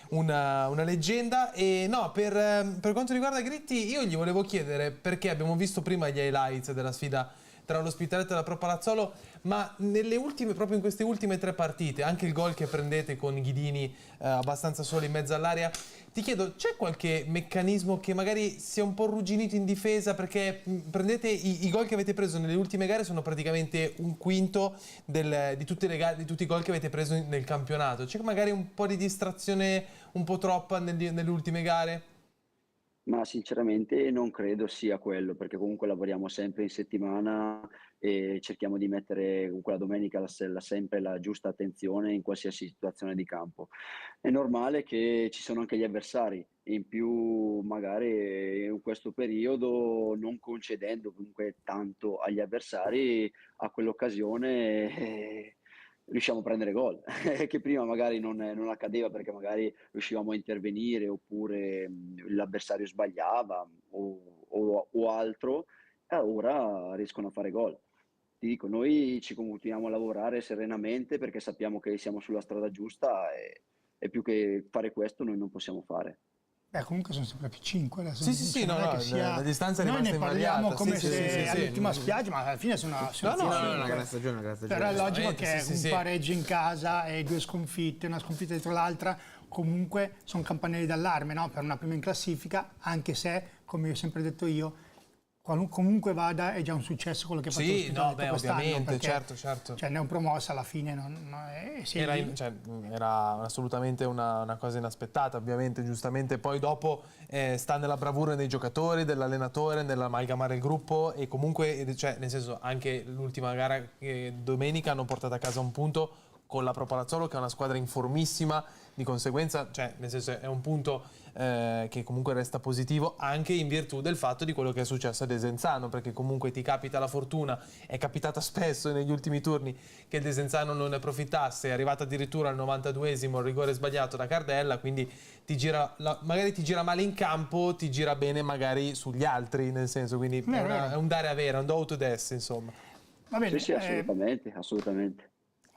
una leggenda. E no, per quanto riguarda Gritti, io gli volevo chiedere, perché abbiamo visto prima gli highlights della sfida tra l'Ospitaletto e la Pro Palazzolo, ma proprio in queste ultime 3 partite, anche il gol che prendete con Ghidini abbastanza solo in mezzo all'area, ti chiedo, c'è qualche meccanismo che magari sia un po' arrugginito in difesa? Perché prendete i gol che avete preso nelle ultime gare, sono praticamente un quinto di tutte le gare, di tutti i gol che avete preso nel campionato. C'è magari un po' di distrazione un po' troppa nelle ultime gare? Ma sinceramente non credo sia quello, perché comunque lavoriamo sempre in settimana e cerchiamo di mettere comunque la domenica sempre la giusta attenzione in qualsiasi situazione di campo. È normale che ci sono anche gli avversari, in più magari in questo periodo non concedendo comunque tanto agli avversari, a quell'occasione riusciamo a prendere gol, che prima magari non accadeva perché magari riuscivamo a intervenire oppure l'avversario sbagliava o altro, e ora riescono a fare gol. Ti dico, noi ci continuiamo a lavorare serenamente perché sappiamo che siamo sulla strada giusta e più che fare questo noi non possiamo fare. Beh, comunque sono sempre più 5 adesso. Sì, non no, è che sia- la distanza è noi rimasta ne parliamo invariata, come sì, se sì, sì, all'ultima sì. spiaggia, ma alla fine sono No, No, cinque. una gran stagione, una gran stagione. Però è logico Veramente, che sì, un sì. pareggio in casa e 2 sconfitte, una sconfitta dietro l'altra, comunque sono campanelli d'allarme, no? Per una prima in classifica, anche se, come ho sempre detto io, comunque vada è già un successo quello che ha fatto Sì, l'Ospitaletto no, beh, quest'anno, ovviamente, perché, certo. Cioè, neopromossa alla fine, Era assolutamente una cosa inaspettata, ovviamente, giustamente. Poi dopo sta nella bravura dei giocatori, dell'allenatore, nell'amalgamare il gruppo e comunque, cioè, nel senso, anche l'ultima gara domenica hanno portato a casa un punto con la Pro Palazzolo, che è una squadra informissima, di conseguenza, cioè, nel senso, è un punto che comunque resta positivo anche in virtù del fatto di quello che è successo a Desenzano, perché comunque ti capita la fortuna, è capitata spesso negli ultimi turni che il Desenzano non ne approfittasse, è arrivato addirittura al 92esimo il rigore sbagliato da Cardella, quindi magari ti gira male in campo, ti gira bene magari sugli altri, nel senso, quindi è un dare avere, un do to des, insomma. Va bene, Sì, assolutamente.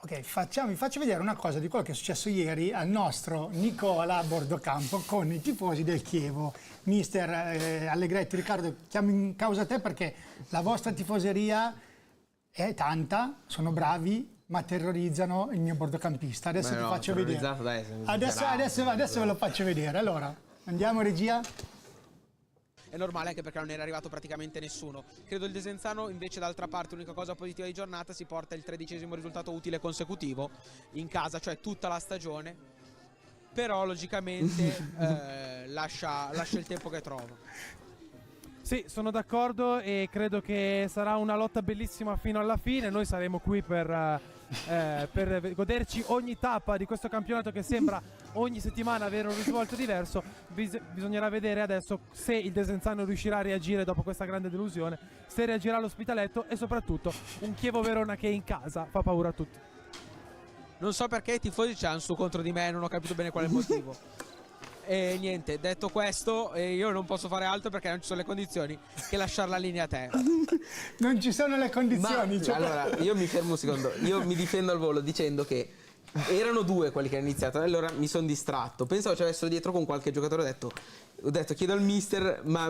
Ok, vi faccio vedere una cosa di quello che è successo ieri al nostro Nicola a bordo campo con i tifosi del Chievo. Mister Allegretti, Riccardo, chiamo in causa te perché la vostra tifoseria è tanta, sono bravi, ma terrorizzano il mio bordocampista. Adesso vi faccio vedere. Dai, Adesso ve lo faccio vedere. Allora, andiamo regia. È normale anche perché non era arrivato praticamente nessuno. Credo il Desenzano invece d'altra parte l'unica cosa positiva di giornata si porta il 13° risultato utile consecutivo in casa, cioè tutta la stagione. Però logicamente lascia il tempo che trova. Sì, sono d'accordo e credo che sarà una lotta bellissima fino alla fine. Noi saremo qui per goderci ogni tappa di questo campionato che sembra ogni settimana avere un risvolto diverso. Bisognerà vedere adesso se il Desenzano riuscirà a reagire dopo questa grande delusione, se reagirà l'Ospitaletto e soprattutto un Chievo-Verona che in casa fa paura a tutti. Non so perché i tifosi c'hanno su contro di me, non ho capito bene qual è il motivo. E niente, detto questo, io non posso fare altro perché non ci sono le condizioni che lasciare la linea a te. Non ci sono le condizioni. Allora, io mi fermo un secondo, io mi difendo al volo dicendo che erano 2 quelli che hanno iniziato, allora mi sono distratto, pensavo ci avessero dietro con qualche giocatore, ho detto chiedo al mister, ma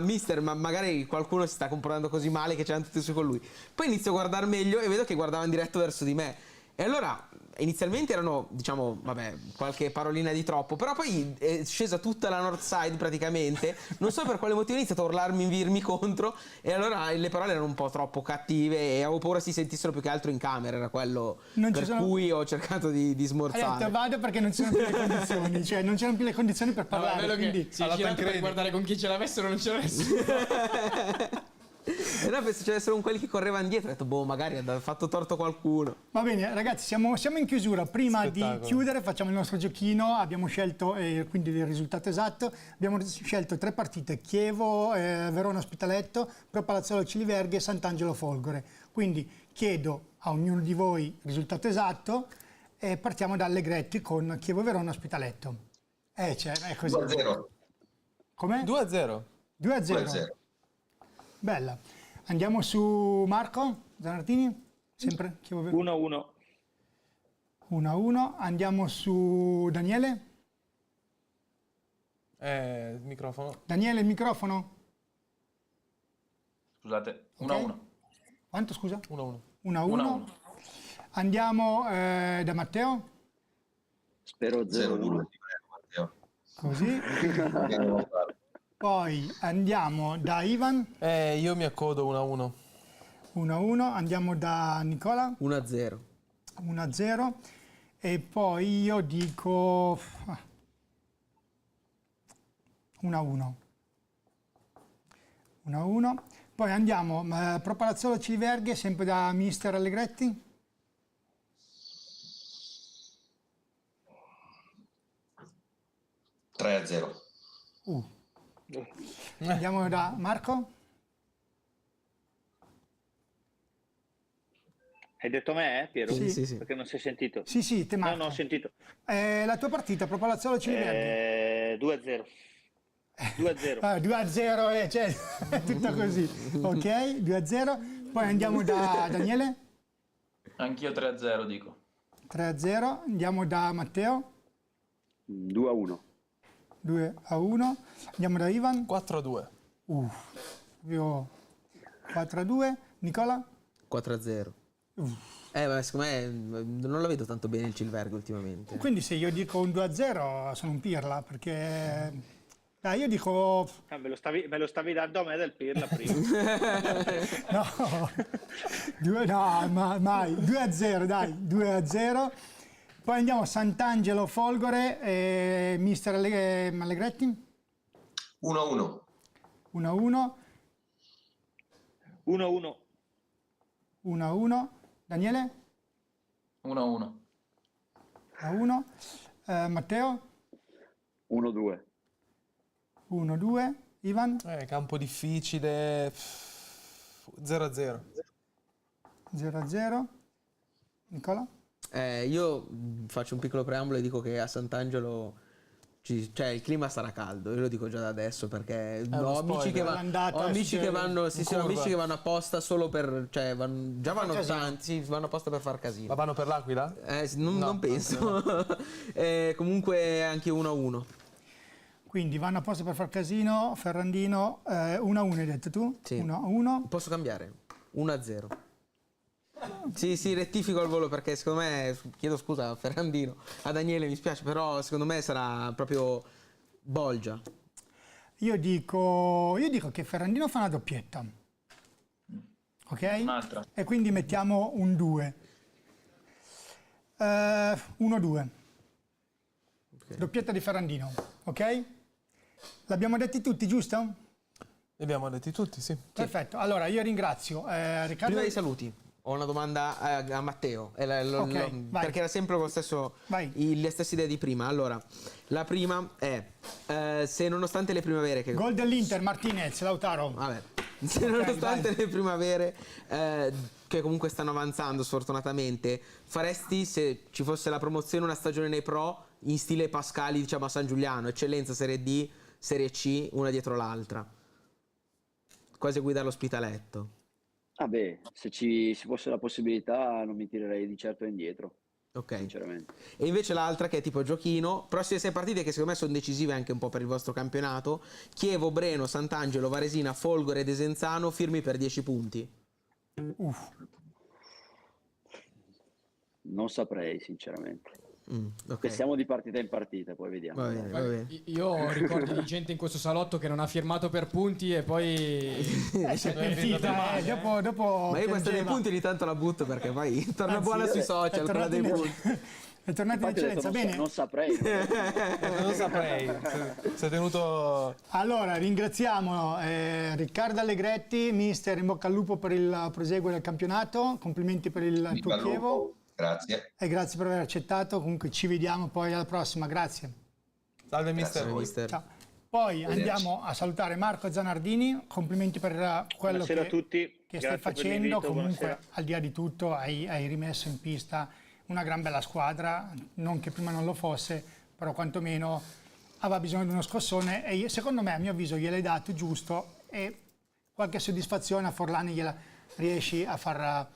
magari qualcuno si sta comportando così male che c'erano tutti su con lui. Poi inizio a guardare meglio e vedo che guardavano diretto verso di me. E allora inizialmente erano, diciamo, vabbè, qualche parolina di troppo, però poi è scesa tutta la North Side praticamente, non so per quale motivo ho iniziato a urlarmi contro, e allora le parole erano un po' troppo cattive e avevo paura si sentissero più che altro in camera, era quello cui ho cercato di smorzare. Hai detto vado perché non c'erano più le condizioni, cioè non c'erano più le condizioni per parlare, bello quindi... che si è girato per guardare con chi ce l'avessero, non ce l'avessero. E no, penso ci avessero quelli che correvano dietro, ho detto boh, magari ha fatto torto qualcuno. Va bene ragazzi, siamo in chiusura. Prima di chiudere facciamo il nostro giochino. Abbiamo scelto, quindi il risultato esatto, abbiamo scelto 3 partite: Chievo, Verona Ospitaletto, Pro Palazzolo Ciliverghe e Sant'Angelo Folgore. Quindi chiedo a ognuno di voi il risultato esatto e partiamo da Allegretti con Chievo, Verona Ospitaletto. È così. 2-0. Come? 2-0. 2-0. Bella. Andiamo su Marco Zanartini, sempre 1-1. 1-1. Andiamo su Daniele. Il microfono. Daniele, il microfono. Scusate, 1-1. Ok. Quanto scusa? 1-1. 1-1. Andiamo da Matteo. Spero 0-1. Così. Poi andiamo da Ivan. Io mi accodo 1-1. 1-1. Andiamo da Nicola. 1-0. 1-0. E poi io dico 1-1. 1-1. Poi andiamo Pro Palazzolo Ciliverghe, sempre da mister Allegretti. 3-0. Andiamo da Marco. Hai detto me, Piero? Sì. Perché non si è sentito? Sì, te Marco. No, ho sentito. La tua partita, Pro Palazzolo Ciliverghe. 2-0. 2-0. 2-0, cioè, è tutto così. Ok, 2-0. Poi andiamo da Daniele. Anch'io 3-0 dico. 3-0. Andiamo da Matteo. 2-1. 2-1. Andiamo da Ivan. 4-2. Proprio 4-2. Nicola? 4-0. Ma secondo me non la vedo tanto bene il Ciliverghe ultimamente. Quindi se io dico un 2-0 sono un pirla, perché... Dai, io dico... Me lo stavi dando a me del Pirla prima. Mai. 2-0, dai. 2-0. Poi andiamo a Sant'Angelo Folgore e mister Allegretti. 1-1. 1-1. 1-1. 1-1. Daniele? 1-1. 1-1. Matteo? 1-2. 1-2. Ivan? Campo difficile. 0-0. 0-0. Nicola? Io faccio un piccolo preambolo e dico che a Sant'Angelo cioè il clima sarà caldo, io lo dico già da adesso perché ho amici che vanno apposta solo per, cioè vanno tanti, vanno apposta per far casino. Ma vanno per l'Aquila? Non penso. Comunque anche 1-1. Quindi vanno apposta per far casino. Ferrandino, 1-1 hai detto tu? Sì. 1-1. Posso cambiare? 1-0. Sì, rettifico al volo perché secondo me, chiedo scusa a Ferrandino, a Daniele mi spiace, però secondo me sarà proprio bolgia. Io dico che Ferrandino fa una doppietta. Ok? Un'altra. E quindi mettiamo un 2. 1-2. Okay. Doppietta di Ferrandino, ok? L'abbiamo detti tutti, giusto? Li abbiamo detti tutti, sì. Perfetto, allora io ringrazio Riccardo. Prima dei saluti ho una domanda a Matteo, perché era sempre le stesse idee di prima. Allora, la prima è se nonostante le primavere che... Gol dell'Inter, Martinez, Lautaro. Vabbè, se nonostante le primavere che comunque stanno avanzando sfortunatamente, faresti, se ci fosse la promozione, una stagione nei pro in stile Pascali, diciamo a San Giuliano, eccellenza Serie D, Serie C, una dietro l'altra, quasi a guidare l'Ospitaletto? Se ci fosse la possibilità non mi tirerei di certo indietro. Ok. Sinceramente. E invece l'altra che è tipo giochino, prossime 6 partite che secondo me sono decisive anche un po' per il vostro campionato: Chievo, Breno, Sant'Angelo, Varesina, Folgore e Desenzano, firmi per 10 punti. Non saprei, sinceramente. Ok. Siamo di partita in partita, poi vediamo. Va bene, va bene. Io ho ricordi di gente in questo salotto che non ha firmato per punti e poi Si è pentita, dopo Ma io questa dei piangeva. punti ogni tanto la butto perché poi torna Anzi, buona sui social, quella dei punti. È tornato in Infatti ho detto, eccellenza, bene. non saprei. Non saprei. Sei tenuto... Allora, ringraziamo Riccardo Allegretti, mister, in bocca al lupo per il proseguo del campionato, complimenti per il Viva tuo il Chievo lupo. Grazie. e grazie per aver accettato, comunque ci vediamo poi alla prossima, grazie. Salve mister. Grazie a voi. Mister. Ciao. Poi andiamo a salutare Marco Zanardini, complimenti per quello Buonasera a tutti. che stai Grazie per facendo, l'invito, comunque buonasera. al di là di tutto hai rimesso in pista una gran bella squadra, non che prima non lo fosse, però quantomeno aveva bisogno di uno scossone e secondo me, a mio avviso, gliel'hai dato giusto e qualche soddisfazione a Forlani gliela riesci a far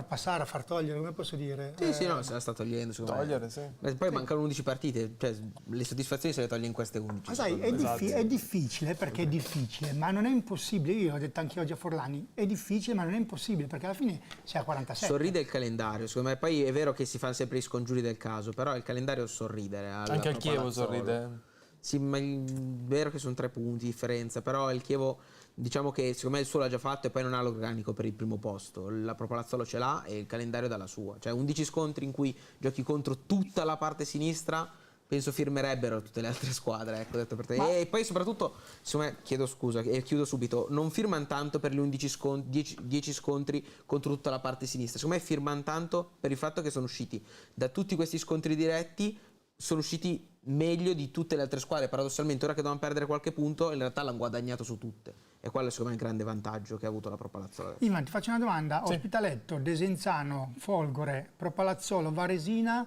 passare, a far togliere, come posso dire? Sì, no, se la sta togliendo, secondo Togliere, me. sì. Beh, poi mancano 11 partite, cioè le soddisfazioni se le toglie in queste 11. Ma sai, è difficile perché è difficile, ma non è impossibile. Io l'ho detto anche oggi a Forlani, è difficile ma non è impossibile perché alla fine sei a 47. Sorride il calendario, secondo me. Poi è vero che si fanno sempre i scongiuri del caso, però il calendario sorridere. Anche al Chievo sorride. Sì, ma è vero che sono 3 punti di differenza, però il Chievo, diciamo che secondo me il suo l'ha già fatto e poi non ha l'organico per il primo posto. La Propalazzolo ce l'ha e il calendario dalla sua. Cioè 11 scontri in cui giochi contro tutta la parte sinistra, penso firmerebbero tutte le altre squadre, ecco, detto per te. E poi soprattutto, secondo me, chiedo scusa e chiudo subito, non firmano tanto per gli 10 scontri contro tutta la parte sinistra. Secondo me firmano tanto per il fatto che sono usciti da tutti questi scontri diretti, sono usciti meglio di tutte le altre squadre. Paradossalmente, ora che dovevano perdere qualche punto, in realtà l'hanno guadagnato su tutte. E quello è secondo me il grande vantaggio che ha avuto la Propalazzolo. Ivan, ti faccio una domanda. Ospitaletto, Desenzano, Folgore, Propalazzolo, Varesina,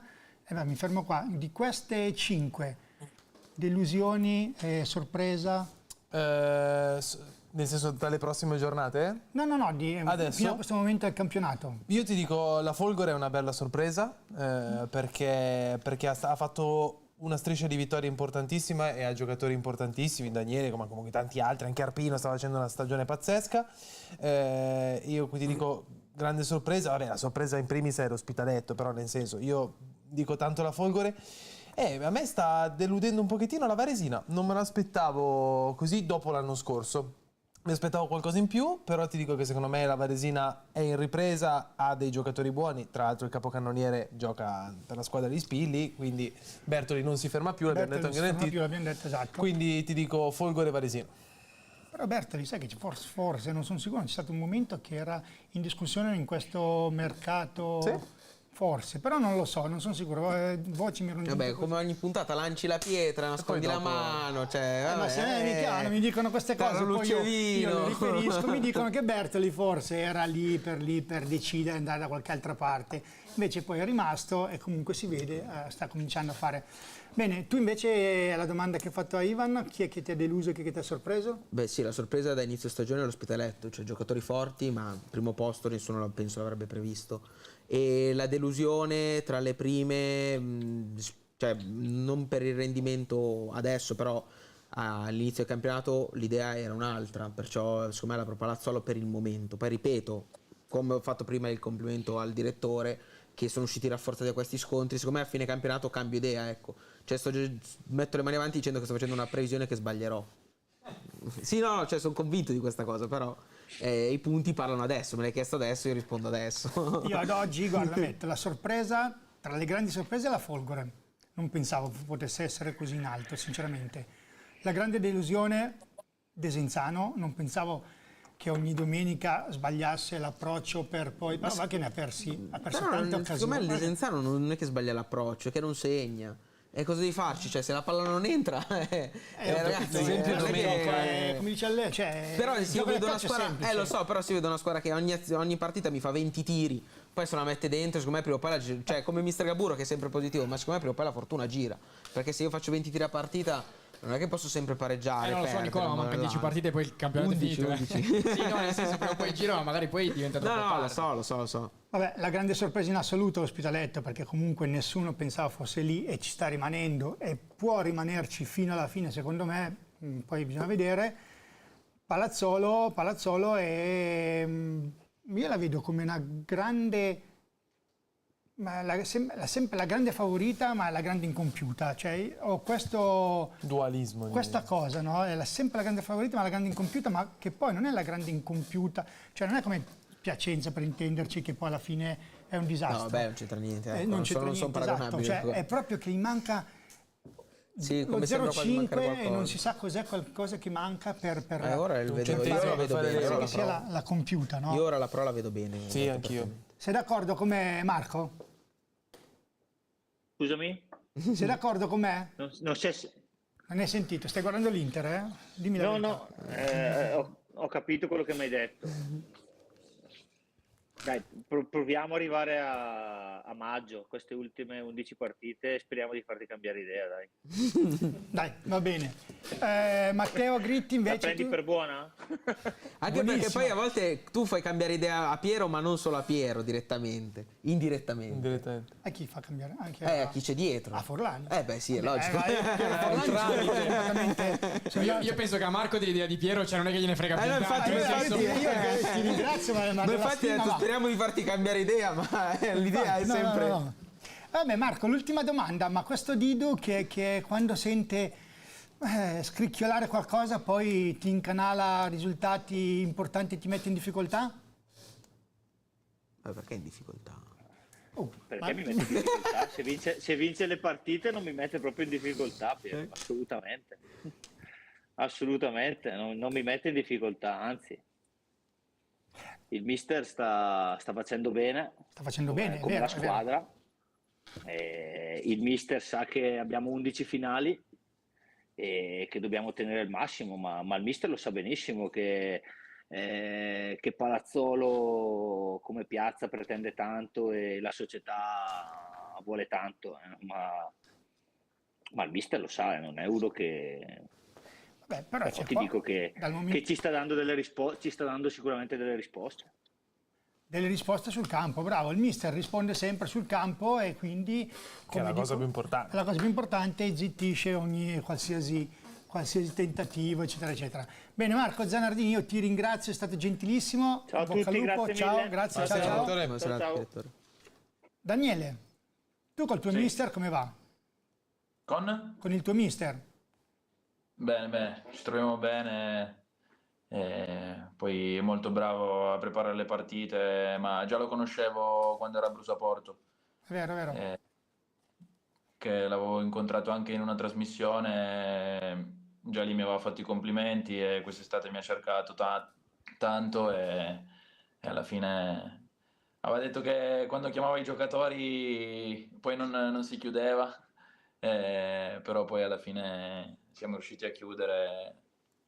mi fermo qua. Di queste 5, delusioni, sorpresa? Nel senso, dalle prossime giornate? No, Adesso? fino a questo momento del campionato. Io ti dico, la Folgore è una bella sorpresa perché ha fatto una striscia di vittorie importantissima e ha giocatori importantissimi, Daniele, ma comunque tanti altri, anche Arpino sta facendo una stagione pazzesca. Io qui ti dico, grande sorpresa, vabbè, la sorpresa in primis è l'Ospitaletto, però nel senso, io dico tanto la Folgore. A me sta deludendo un pochettino la Varesina, non me l'aspettavo così dopo l'anno scorso. Mi aspettavo qualcosa in più, però ti dico che secondo me la Varesina è in ripresa, ha dei giocatori buoni, tra l'altro il capocannoniere gioca per la squadra di Spilli, quindi Bertoli non si ferma più, l'abbiamo detto anche nel titolo. L'abbiamo detto, esatto. Quindi ti dico Folgore e Varesina. Però Bertoli, sai che forse, non sono sicuro, c'è stato un momento che era in discussione in questo mercato... Sì. Forse, però non lo so, non sono sicuro. Voci mi Vabbè, come ogni puntata lanci la pietra, nascondi la mano, cioè... ma se mi dicono queste cose, poi io le riferisco, mi dicono che Bertoli forse era lì per decidere di andare da qualche altra parte. Invece poi è rimasto e comunque si vede, sta cominciando a fare. Bene, tu invece la domanda che ho fatto a Ivan, chi è che ti ha deluso e chi è che ti ha sorpreso? Beh sì, la sorpresa da inizio stagione è l'Ospitaletto, cioè giocatori forti, ma primo posto nessuno penso l'avrebbe previsto. E la delusione tra le prime, cioè non per il rendimento adesso, però all'inizio del campionato l'idea era un'altra, perciò secondo me la Propalazzolo per il momento. Poi ripeto, come ho fatto prima il complimento al direttore, che sono usciti rafforzati da questi scontri, secondo me a fine campionato cambio idea, ecco. Cioè metto le mani avanti dicendo che sto facendo una previsione che sbaglierò. Sì, no, cioè sono convinto di questa cosa, però i punti parlano adesso, me l'hai chiesto adesso, io rispondo adesso. Io ad oggi, guarda, metto la sorpresa, tra le grandi sorprese la Folgore. Non pensavo potesse essere così in alto, sinceramente. La grande delusione, Desenzano, non pensavo che ogni domenica sbagliasse l'approccio per poi... Però va che ne ha perso tante occasioni. Secondo me il Desenzano non è che sbaglia l'approccio, è che non segna. E cosa devi farci? Cioè, se la palla non entra, ragazzi, esempio come dice lei, cioè, però si vede una squadra, semplice. lo so, però si vede una squadra che ogni partita mi fa 20 tiri, poi se la mette dentro, secondo me prima o poi cioè come Mister Gaburo che è sempre positivo, ma secondo me prima o poi la fortuna gira, perché se io faccio 20 tiri a partita non è che posso sempre pareggiare. Non lo so, Nicola, ma mancano 10 partite e poi il campionato 11, è finito. 11. Sì, no, nel senso prima o poi giro, ma magari poi diventa troppo lo so. Vabbè, la grande sorpresa in assoluto è l'Ospitaletto, perché comunque nessuno pensava fosse lì e ci sta rimanendo e può rimanerci fino alla fine, secondo me, poi bisogna vedere. Palazzolo è... io la vedo come una grande Ma sempre la grande favorita, ma la grande incompiuta. Cioè, ho questo dualismo. Questa cosa, no? È sempre la grande favorita, ma la grande incompiuta, ma che poi non è la grande incompiuta. Cioè, non è come Piacenza, per intenderci, che poi alla fine è un disastro. No, vabbè, non c'entra niente. Ecco, non c'entra non sono niente, esatto. paragonabili. Cioè, è proprio che gli manca Sì, lo come sembra quasi 0,5 mancare e qualcosa. non si sa cos'è qualcosa che manca per ora io lo vedo bene. penso che sia la compiuta, no? Io ora la Pro la vedo bene. Sì, anch'io. Sei d'accordo con me, Marco? Scusami? Sei d'accordo con me? Non c'è... Non hai sentito? Stai guardando l'Inter, eh? Dimmi la verità. Ho capito quello che mi hai detto. Dai, proviamo ad arrivare a maggio, queste ultime 11 partite, speriamo di farti cambiare idea, dai. Dai, va bene. Matteo Gritti invece... La prendi per buona? Anche perché poi a volte tu fai cambiare idea a Piero, ma non solo a Piero direttamente, indirettamente. A chi fa cambiare? Anche a chi c'è dietro. A Forlani. Beh sì, è logico. Io penso che a Marco dell'idea di Piero, cioè non è che gliene frega più no, infatti, tanto. Io ti ringrazio, ma noi infatti speriamo di farti cambiare idea, ma l'idea è sempre... No. Vabbè Marco, l'ultima domanda, ma questo Didu che quando sente scricchiolare qualcosa poi ti incanala risultati importanti e ti mette in difficoltà? Ma perché in difficoltà? Perché mi mette in difficoltà? Se vince le partite non mi mette proprio in difficoltà, Piero, assolutamente. Assolutamente, non mi mette in difficoltà, anzi. Il mister sta facendo bene. Sta facendo bene, come vero, la squadra. Il mister sa che abbiamo 11 finali e che dobbiamo tenere il massimo, ma il mister lo sa benissimo che Palazzolo come piazza pretende tanto e la società vuole tanto, ma il mister lo sa, non è uno che... Beh, però ti dico che ci sta dando delle risposte, ci sta dando sicuramente delle risposte. Delle risposte sul campo, bravo. Il mister risponde sempre sul campo e quindi... Che è la cosa più importante. La cosa più importante è zittisce qualsiasi tentativo, eccetera, eccetera. Bene, Marco Zanardini, io ti ringrazio, è stato gentilissimo. Ciao a tutti, grazie ciao, mille. grazie, ciao. Daniele, tu col tuo mister come va? Con il tuo mister? Bene, ci troviamo bene. Poi è molto bravo a preparare le partite, ma già lo conoscevo quando era a Brusaporto. È vero. Che l'avevo incontrato anche in una trasmissione, già lì mi aveva fatto i complimenti e quest'estate mi ha cercato tanto e alla fine aveva detto che quando chiamava i giocatori poi non si chiudeva, però poi alla fine siamo riusciti a chiudere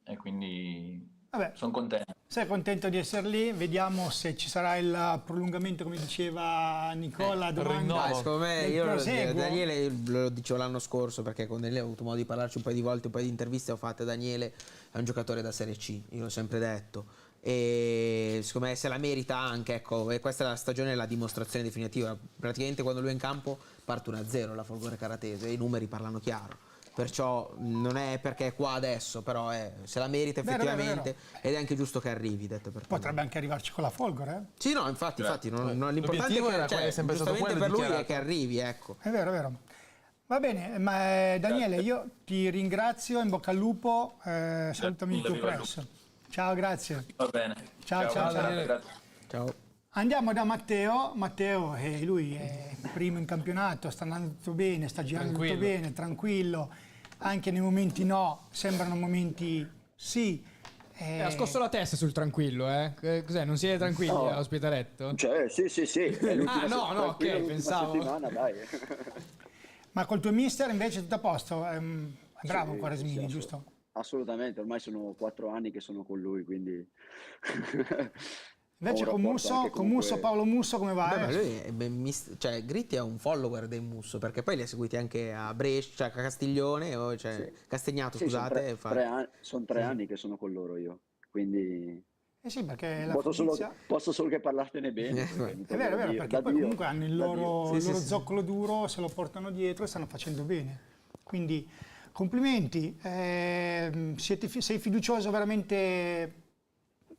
e quindi sono contento. Sei contento di essere lì? Vediamo se ci sarà il prolungamento, come diceva Nicola. Secondo me, Daniele lo dicevo l'anno scorso, perché con Daniele ho avuto modo di parlarci un paio di volte, un paio di interviste ho fatte. Daniele è un giocatore da Serie C, io l'ho sempre detto, e secondo me se la merita anche, ecco, e questa è la stagione, la dimostrazione definitiva. Praticamente quando lui è in campo parte 1-0 la Folgore Caratese, i numeri parlano chiaro. Perciò non è perché è qua adesso, però se la merita effettivamente, ed è anche giusto che arrivi. Potrebbe anche arrivarci con la Folgore, Sì, no, infatti l'importante è sempre giustamente per lui è che arrivi, ecco. È vero. Va bene, ma Daniele, io ti ringrazio, in bocca al lupo, salutami il tuo presso. Ciao, grazie. Va bene. Ciao. Ciao. Andiamo da Matteo, lui è primo in campionato, sta andando tutto bene, sta girando tutto bene, tranquillo, anche nei momenti no, sembrano momenti sì. Ha scosso la testa sul tranquillo, Cos'è, non siete tranquilli all'ospitaletto? Cioè, sì. Ok, pensavo. Settimana, dai. Ma col tuo mister invece tutto a posto? È bravo Quaresmini, sì, giusto? Assolutamente, ormai sono 4 anni che sono con lui, quindi... Invece con Musso, Paolo Musso come va? Ma lui Gritti è un follower del Musso, perché poi li ha seguiti anche a Brescia, a Castiglione, Castagnato, scusate. Sono 3 anni che sono con loro io, quindi... sì, perché posso solo che parlartene bene. È vero, perché poi comunque hanno il loro zoccolo duro, se lo portano dietro e stanno facendo bene. Quindi complimenti, sei fiducioso veramente...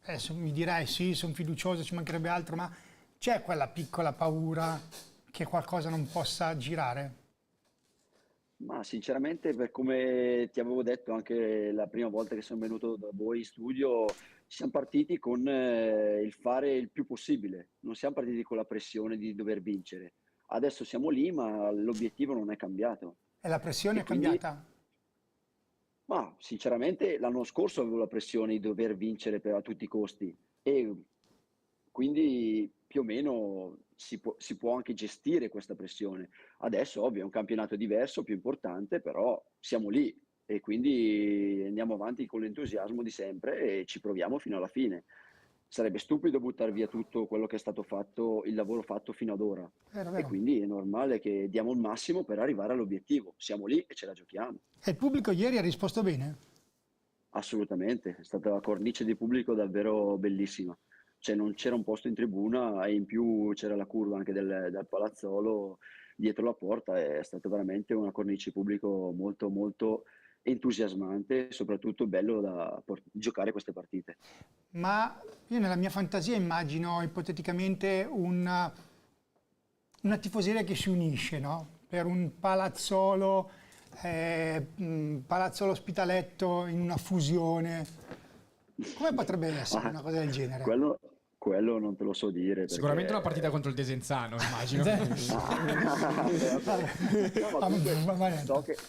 Adesso mi dirai sì, sono fiducioso, ci mancherebbe altro, ma c'è quella piccola paura che qualcosa non possa girare? Ma sinceramente, per come ti avevo detto anche la prima volta che sono venuto da voi in studio, siamo partiti con il fare il più possibile, non siamo partiti con la pressione di dover vincere. Adesso siamo lì, ma l'obiettivo non è cambiato. E la pressione E è quindi, cambiata? ma sinceramente l'anno scorso avevo la pressione di dover vincere a tutti i costi e quindi più o meno si può anche gestire questa pressione. Adesso, ovvio, è un campionato diverso, più importante, però siamo lì e quindi andiamo avanti con l'entusiasmo di sempre e ci proviamo fino alla fine. Sarebbe stupido buttare via tutto quello che è stato fatto, il lavoro fatto fino ad ora. Vero, E vero. quindi è normale che diamo il massimo per arrivare all'obiettivo. Siamo lì e ce la giochiamo. E il pubblico ieri ha risposto bene? Assolutamente, è stata una cornice di pubblico davvero bellissima. Cioè non c'era un posto in tribuna e in più c'era la curva anche del palazzolo dietro la porta, è stata veramente una cornice di pubblico molto molto entusiasmante, soprattutto bello da giocare queste partite. Ma io nella mia fantasia immagino ipoteticamente una tifoseria che si unisce, no? Per un palazzolo Ospitaletto in una fusione. Come potrebbe essere una cosa del genere? Quello non te lo so dire. Perché... Sicuramente una partita contro il Desenzano, immagino.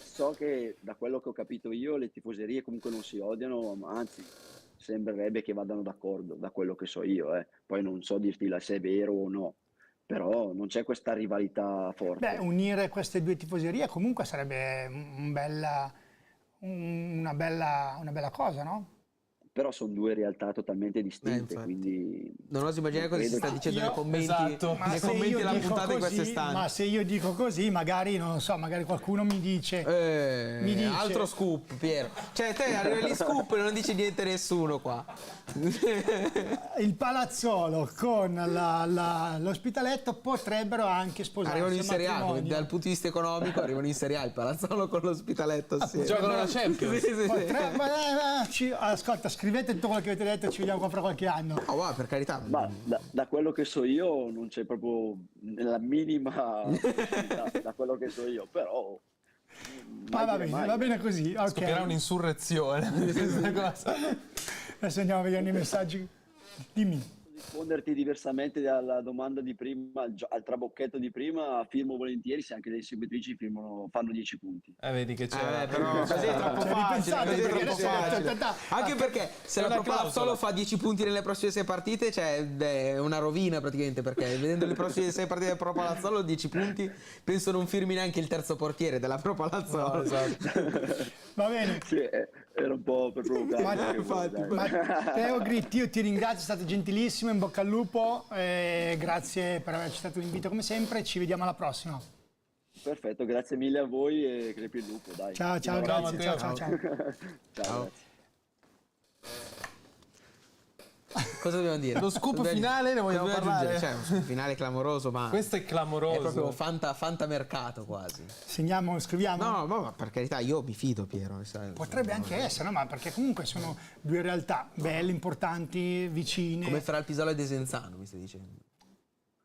So che da quello che ho capito io le tifoserie comunque non si odiano, ma anzi sembrerebbe che vadano d'accordo, da quello che so io. Poi non so dirti se è vero o no, però non c'è questa rivalità forte. Beh, unire queste due tifoserie comunque sarebbe una bella cosa, no? Però sono due realtà totalmente distinte, quindi... Non oso immaginare cosa si sta dicendo nei commenti, esatto. nei commenti della puntata di quest'estate. Ma se io dico così, magari, non lo so, magari qualcuno mi dice... Altro scoop, Piero. Cioè, te arrivi gli scoop e non dici niente a nessuno qua. Il palazzolo con l'Ospitaletto potrebbero anche sposarsi. Arrivano in Serie A, matrimonio. dal punto di vista economico arrivano in Serie A, il palazzolo con l'Ospitaletto. Sì. Giocano la Champions. Ascolta, scrivete tutto quello che avete detto e ci vediamo fra qualche anno. Oh, va, per carità. Ma da quello che so io non c'è proprio la minima da quello che so io, però... va bene così. Okay. Scoppierà un'insurrezione. Questa cosa. Adesso andiamo a vedere i messaggi. Dimmi. Risponderti diversamente alla domanda di prima, al trabocchetto di prima, firmo volentieri se anche le seguitrici fanno 10 punti. Vedi che c'è. Però così è troppo facile. Anche perché se la Palazzolo fa 10 punti nelle prossime 6 partite, cioè è una rovina praticamente, perché vedendo le prossime 6 partite del Pro Palazzolo 10 punti, penso non firmi neanche il terzo portiere della Pro Palazzolo. No, esatto. Va bene. Sì, era un po' per provocare. Matteo Gritti, io ti ringrazio, è stato gentilissimo, in bocca al lupo, grazie per aver accettato l'invito come sempre, ci vediamo alla prossima. Perfetto, grazie mille a voi e crepi il lupo, dai. Ciao, grazie, ciao. Ciao. Cosa dobbiamo dire? Lo scoop finale ne vogliamo parlare? Cioè, un finale clamoroso, ma questo è clamoroso. È proprio fantamercato quasi. Segniamo, scriviamo? No, ma per carità, io mi fido, Piero. Potrebbe anche essere, no? Ma perché comunque sono due realtà belle, importanti, vicine. Come fra il Pisolo e Desenzano, mi stai dicendo.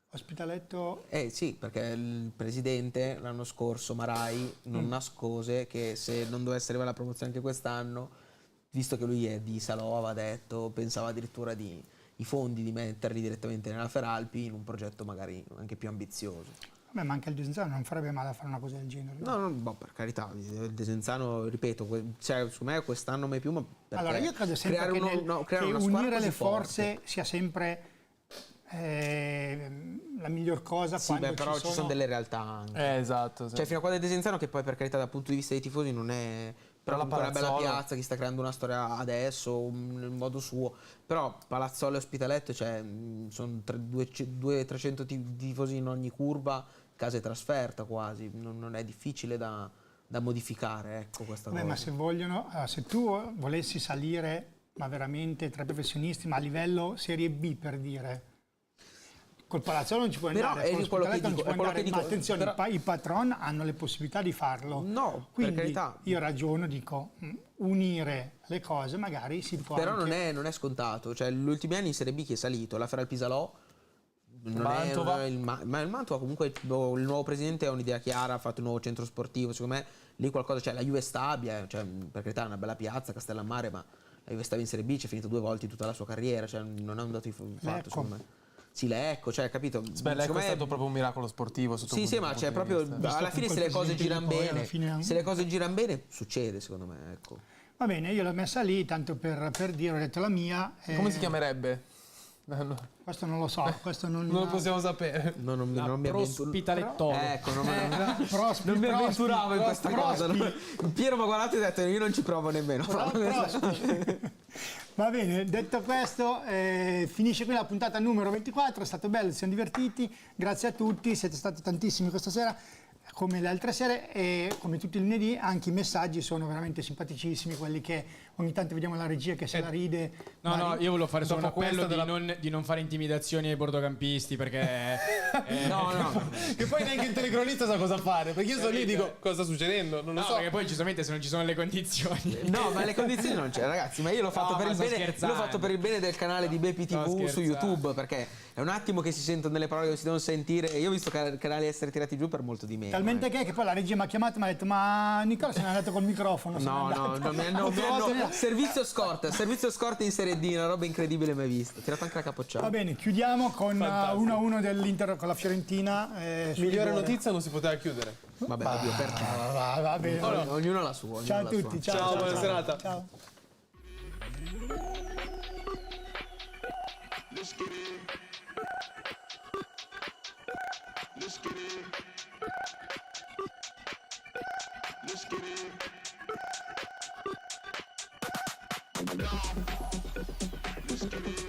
Ospitaletto? Sì, perché il presidente l'anno scorso, Marai, non nascose che se non dovesse arrivare la promozione anche quest'anno, visto che lui è di Salò, aveva detto, pensava addirittura i fondi di metterli direttamente nella Feralpi in un progetto magari anche più ambizioso. Beh, ma anche il Desenzano non farebbe male a fare una cosa del genere. No, per carità, il Desenzano, ripeto, cioè, su me quest'anno mai più, ma allora io credo sempre che unire le forze sia sempre la miglior cosa. Sì, però ci sono delle realtà anche. Esatto. Sì. Cioè, fino a qua del Desenzano, che poi per carità dal punto di vista dei tifosi non è... Però comunque una bella piazza che sta creando una storia adesso nel modo suo. Però Palazzolo e Ospitaletto, cioè sono 200-300 tifosi in ogni curva, casa e trasferta quasi, non è difficile da modificare, ecco, questa cosa. Ma se tu volessi salire, ma veramente tra i professionisti, ma a livello Serie B per dire, col Palazzolo non ci puoi andare, con l'Ospitaletto non ci puoi andare, ma attenzione, però... i patron hanno le possibilità di farlo. No, quindi per carità. Io ragiono, dico, unire le cose magari si può però anche... non è scontato, cioè gli ultimi anni in Serie B chi è salito, la Feralpisalò Mantova. Ma il Mantova comunque il nuovo presidente ha un'idea chiara, ha fatto un nuovo centro sportivo, secondo me lì qualcosa, cioè la Juve Stabia, cioè, per carità è una bella piazza, Castellammare, ma la Juve Stabia in Serie B c'è finito 2 volte in tutta la sua carriera, cioè non è un dato di fatto secondo me. Sì, Lecco, cioè capito? Lecco è stato proprio un miracolo sportivo sotto sì, ma c'è proprio alla fine se le cose girano bene, se le cose girano bene succede secondo me, ecco. Va bene, io l'ho messa lì tanto per dire, ho detto la mia. Come si chiamerebbe? Questo non lo so, questo non lo possiamo sapere. Non mi Prospitalettolo. Ecco, non mi avventuravo in questa cosa. Piero mi ha guardato e ha detto io non ci provo nemmeno. Va bene, detto questo, finisce qui la puntata numero 24, è stato bello, ci siamo divertiti, grazie a tutti, siete stati tantissimi questa sera. Come le altre sere e come tutti i lunedì anche i messaggi sono veramente simpaticissimi, quelli che ogni tanto vediamo la regia che se la ride. No, io volevo fare solo un appello di non fare intimidazioni ai bordocampisti perché no. Che poi neanche il telecronista sa cosa fare, perché io sono lì e dico cosa sta succedendo, non lo so. Perché poi giustamente se non ci sono le condizioni. No, ma le condizioni non c'è, ragazzi, ma io l'ho fatto per il bene del canale di Bepi TV su YouTube, perché è un attimo che si sentono delle parole che si devono sentire. Io ho visto canali essere tirati giù per molto di meno. Talmente che poi la regia mi ha chiamato e mi ha detto ma Nicola se n'è andato col microfono. No, servizio scorta in Serie D, una roba incredibile mai vista. Ho tirato anche la capocciata. Va bene, chiudiamo con 1-1 dell'Inter con la Fiorentina. Migliore notizia non si poteva chiudere. Vabbè, oddio, perché? Va bene. Ognuno la sua. Ciao a tutti, ciao, buona serata. Ciao. Let's get it. Let's get it. Let's get it. Let's get it.